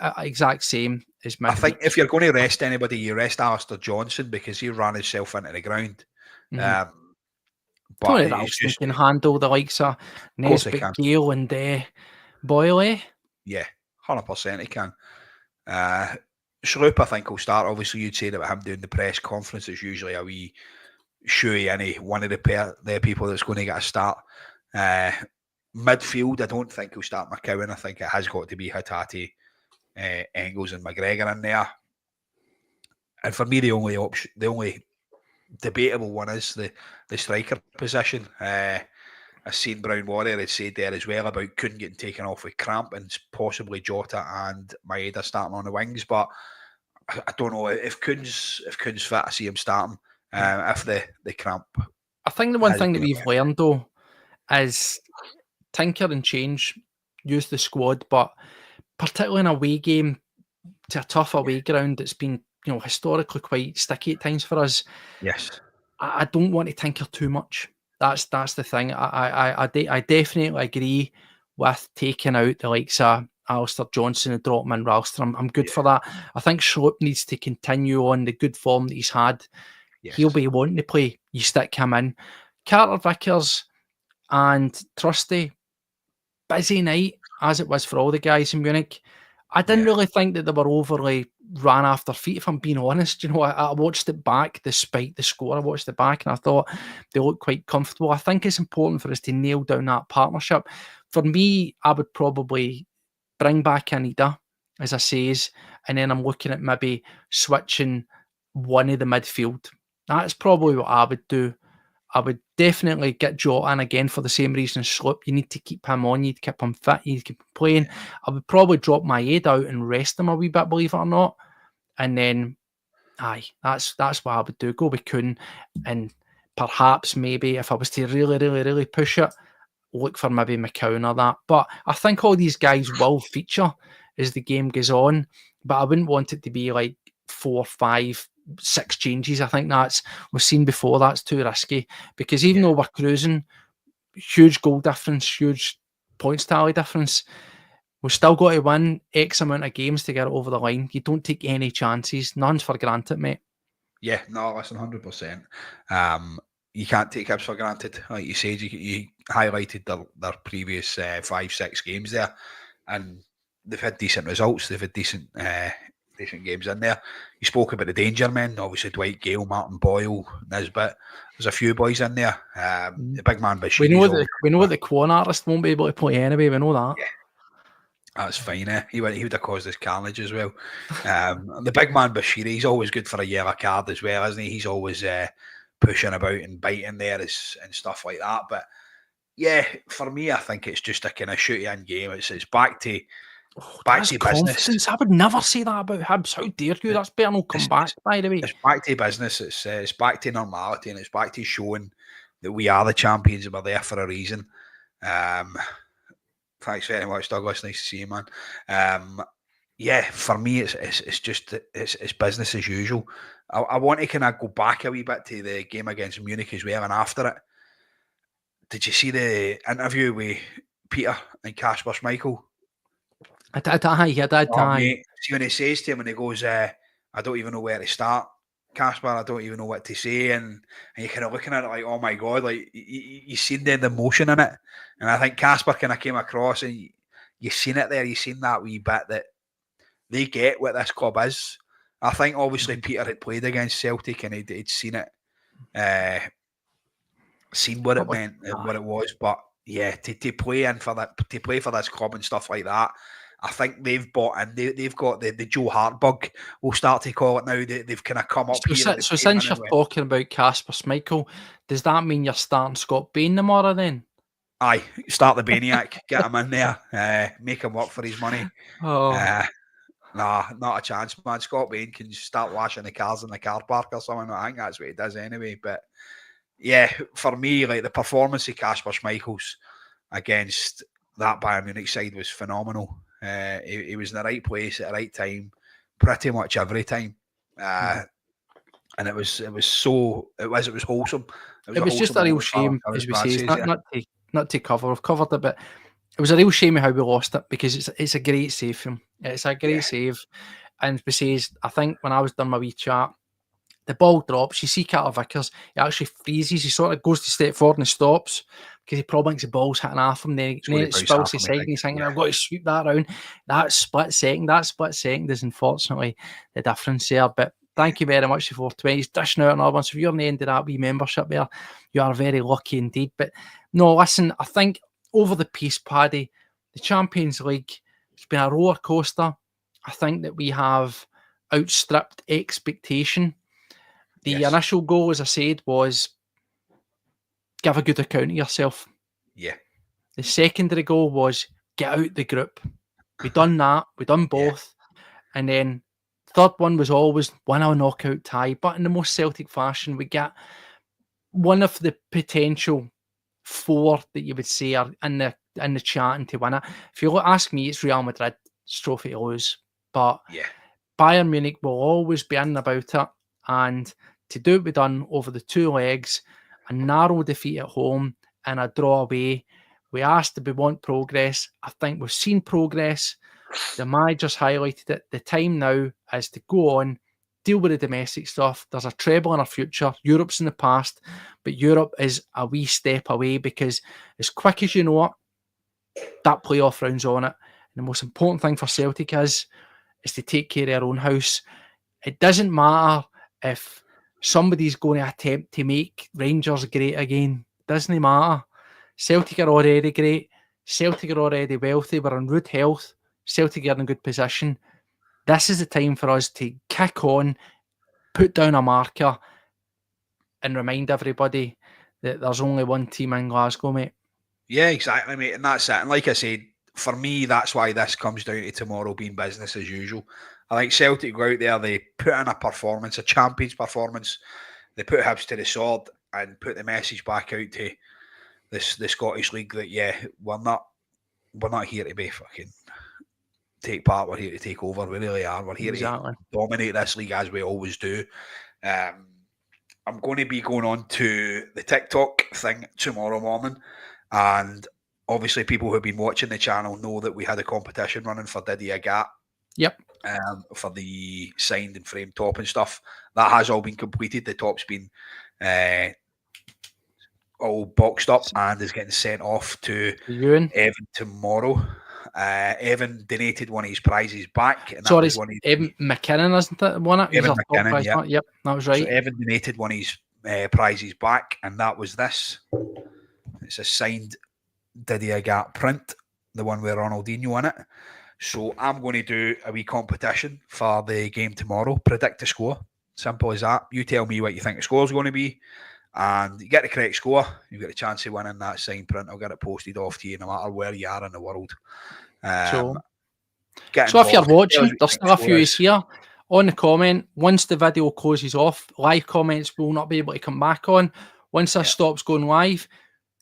same as midweek. I think if you're going to rest anybody, you rest Alistair Johnson, because he ran himself into the ground. But Tony Ralston can handle the likes of Nesbitt, Gale and Boyle. Yeah, 100% he can. Schlupp, I think, will start. Obviously, you'd say that with him doing the press conference, it's usually a wee shoey any one of the people that's going to get a start. Midfield, I don't think he'll start McCowan. I think it has got to be Hatate, Engels and McGregor in there. And for me, the only debatable one is the striker position. I've seen Brown Warrior had said there as well about Kuhn getting taken off with cramp and possibly Jota and Maeda starting on the wings. But I don't know if Kuhn's fit. I see him starting. If the cramp. I think the one thing that we've learned though is tinker and change, use the squad, but particularly in a away game to a tough away ground that's been historically quite sticky at times for us. Yes, I don't want to tinker too much. That's the thing. I definitely agree with taking out the likes of Alistair Johnson and dropping in Ralston. I'm good for that. I think Schlupp needs to continue on the good form that he's had. Yes. He'll be wanting to play. You stick him in. Carter Vickers and Trusty, busy night as it was for all the guys in Munich. I didn't really think that they were overly ran after feet, if I'm being honest. I watched it back despite the score. I watched it back and I thought they looked quite comfortable. I think it's important for us to nail down that partnership. For me, I would probably bring back Anita, as I says, and then I'm looking at maybe switching one of the midfield. That's probably what I would do. I would definitely get Jota in again for the same reason as Schlupp. You need to keep him on. You need to keep him fit. You need to keep him playing. I would probably drop my head out and rest him a wee bit, believe it or not. And then, that's what I would do. Go with Kuhn, and perhaps maybe if I was to really, really, really push it, look for maybe McCowan or that. But I think all these guys will feature as the game goes on. But I wouldn't want it to be like 4, 5, 6 changes. I think we've seen before, that's too risky, because even though we're cruising, huge goal difference, huge points tally difference, we've still got to win X amount of games to get it over the line. You don't take any chances. None's for granted, mate. Yeah, no, listen, 100%. You can't take Hibs for granted. Like you said, you highlighted their previous 5, 6 games there, and they've had decent results. They've had decent games in there. You spoke about the danger men, obviously Dwight Gale, Martin Boyle, Nisbet. There's a few boys in there. The big man Bashir. We know the Quan artist won't be able to play anyway. We know that. Yeah, that's fine. He would have caused us carnage as well. The big man Bashir, he's always good for a yellow card as well, isn't he? He's always pushing about and biting there and stuff like that. But Yeah, for me, I think it's just a kind of shoot-in game. It's back to that's business. Confidence. I would never say that about Hibs. How dare you? That's better not come back, by the way. It's back to business. It's back to normality, and it's back to showing that we are the champions and we're there for a reason. Thanks very much, Douglas. Nice to see you, man. Yeah, for me, it's just it's business as usual. I want to kind of go back a wee bit to the game against Munich as well, and after it, did you see the interview with Peter and Kasper Schmeichel? I did. Mate, see when he says to him, and he goes, "I don't even know where to start, Kasper. I don't even know what to say," and you're kind of looking at it like, "Oh my god!" Like you seen the emotion in it, and I think Kasper kind of came across, and you seen it there. You seen that wee bit that they get what this club is. I think obviously Peter had played against Celtic and he'd seen it, seen what it meant and what it was. But yeah, to play in for that, to play for this club and stuff like that, I think they've bought in. They've got the Joe Hart bug. We'll start to call it now. They've kind of come up here. So since you're talking about Kasper Schmeichel, does that mean you're starting Scott Bain tomorrow then? Aye, start the Baniac, get him in there, make him work for his money. Nah, not a chance, man. Scott Bain can start washing the cars in the car park or something. I think that's what he does anyway. But yeah, for me, like the performance of Kasper Schmeichel's against that Bayern Munich side was phenomenal. He was in the right place at the right time, pretty much every time. And it was wholesome. It was just a real shame, as we say, not to cover. We've covered it, but it was a real shame how we lost it because it's a great save from him. It's a great save. And we says, I think when I was done my wee chat, the ball drops. You see Carter Vickers, he actually freezes. He sort of goes to step forward and stops because he probably thinks the ball's hitting off him. Then it spills to side and he's thinking, I've got to sweep that around. That split second is unfortunately the difference there. But thank you very much for 420s. Dishing out another one. So if you're on the end of that wee membership there, you are very lucky indeed. But no, listen, I think over the piece, Paddy, the Champions League, it's been a roller coaster. I think that we have outstripped expectation. The initial goal, as I said, was give a good account of yourself. Yeah. The secondary goal was get out the group. We done that. We done both. And then third one was always win a knockout tie. But in the most Celtic fashion, we get one of the potential 4 that you would say are in the chatting to win it. If you ask me, it's Real Madrid's trophy to lose. But Bayern Munich will always be in about it. And to do what we've done over the 2 legs, a narrow defeat at home and a draw away, we asked if we want progress. I think we've seen progress. The manager's highlighted it. The time now is to go on, deal with the domestic stuff. There's a treble in our future. Europe's in the past, but Europe is a wee step away because as quick as you know it, that playoff round's on it. And the most important thing for Celtic is to take care of our own house. It doesn't matter if somebody's going to attempt to make Rangers great again. Doesn't matter. Celtic are already great. Celtic are already wealthy. We're in good health. Celtic are in a good position. This is the time for us to kick on, put down a marker, and remind everybody that there's only one team in Glasgow, mate. Yeah, exactly, mate. And that's it. And like I said, for me, that's why this comes down to tomorrow being business as usual. I think Celtic go out there, they put in a performance, a champion's performance. They put Hibs to the sword and put the message back out to the Scottish League that, we're not here to be fucking take part. We're here to take over. We really are. We're here to dominate this league as we always do. I'm going to be going on to the TikTok thing tomorrow morning, and obviously people who have been watching the channel know that we had a competition running for Didier Gat. Yep. For the signed and framed top and stuff. That has all been completed. The top's been all boxed up and is getting sent off to Evan tomorrow. Evan donated one of his prizes back. And sorry, Evan McKinnon, isn't it? Evan McKinnon, yeah. Yep, that was right. So Evan donated one of his prizes back, and that was this. It's a signed Didier Gat print, the one with Ronaldinho in it. So I'm going to do a wee competition for the game tomorrow. Predict the score. Simple as that. You tell me what you think the score is going to be. and you get the correct score, you've got a chance of winning that signed print. I'll get it posted off to you no matter where you are in the world. So if you're watching, there's still a few is here on the comment. Once the video closes off, live comments will not be able to come back on. Once this stops going live,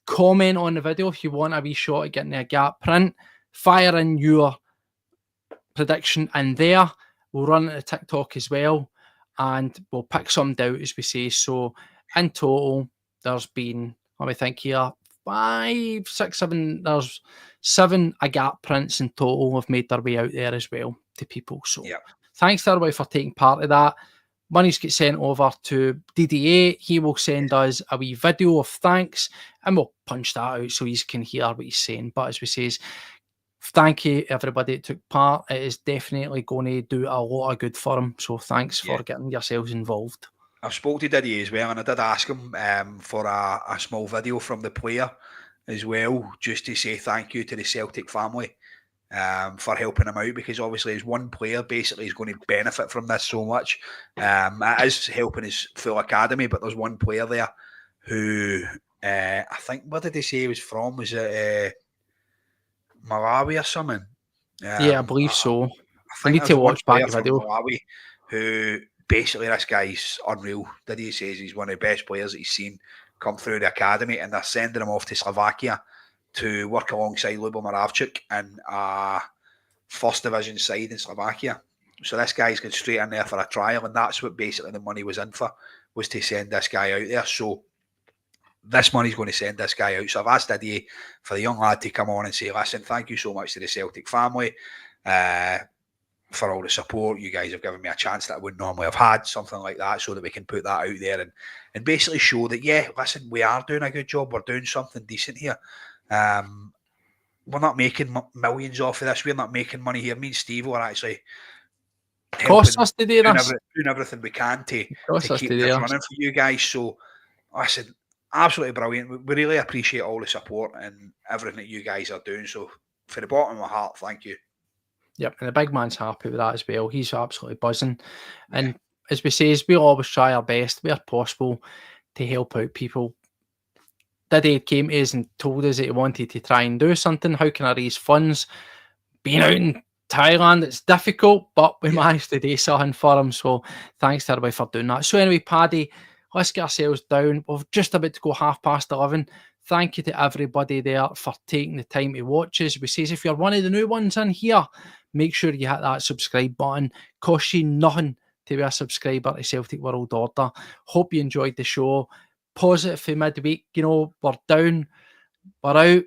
comment on the video if you want a wee shot at getting a gap print. Fire in your prediction in there. We'll run it to TikTok as well, and we'll pick some out as we say. So in total, there's been, let me think here, 5, 6, 7. There's 7 a gap prints in total have made their way out there as well to people. So thanks to everybody for taking part of that. Money's get sent over to DDA. He will send us a wee video of thanks, and we'll punch that out so you can hear what he's saying. But as we say, thank you everybody that took part. It is definitely going to do a lot of good for him. So thanks for getting yourselves involved. I spoke to Didier as well, and I did ask him for a small video from the player as well, just to say thank you to the Celtic family for helping him out, because obviously as one player basically is going to benefit from this so much. It is helping his full academy, but there's one player there who I think, where did they say he was from? Was it Malawi or something? Yeah, I believe so. I need to watch back the video. Malawi, who basically, this guy's unreal. Didier says he's one of the best players that he's seen come through the academy, and they're sending him off to Slovakia to work alongside Lubo Moravchuk in a first division side in Slovakia. So this guy's going straight in there for a trial, and that's what basically the money was in for, was to send this guy out there. So this money's going to send this guy out. So I've asked Didier for the young lad to come on and say, listen, thank you so much to the Celtic family for all the support. You guys have given me a chance that I wouldn't normally have had, something like that, so that we can put that out there and basically show that, yeah, listen, we are doing a good job. We're doing something decent here. We're not making millions off of this. We're not making money here. Me and Steve are actually cost us to do this. Doing everything we can to keep this running for you guys. So, listen, absolutely brilliant. We really appreciate all the support and everything that you guys are doing. So, for the bottom of my heart, thank you. Yep, and the big man's happy with that as well. He's absolutely buzzing. And as we say, we'll always try our best where possible to help out people. Didier came to us and told us that he wanted to try and do something. How can I raise funds? Being out in Thailand, it's difficult, but we managed to do something for him. So thanks to everybody for doing that. So anyway, Paddy, let's get ourselves down. We're just about to go 11:30. Thank you to everybody there for taking the time to watch us. We say, if you're one of the new ones in here, make sure you hit that subscribe button. Costs you nothing to be a subscriber to Celtic World Order. Hope you enjoyed the show. Positive for midweek. You know, we're down, we're out,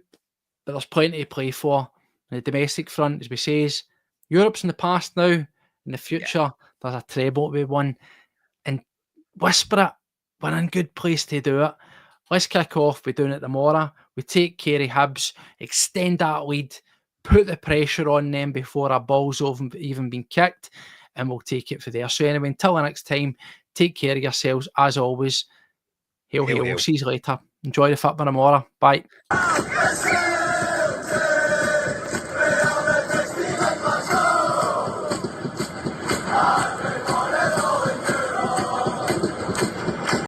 but there's plenty to play for. On the domestic front, as we say, Europe's in the past now. In the future, there's a treble to be won. And whisper it, we're in a good place to do it. Let's kick off. We're doing it tomorrow. We take care of Hibs, extend that lead, put the pressure on them before our ball's even been kicked, and we'll take it for there. So anyway, until the next time, take care of yourselves. As always, hail, hail. We'll see you later. Enjoy the football tomorrow. Bye.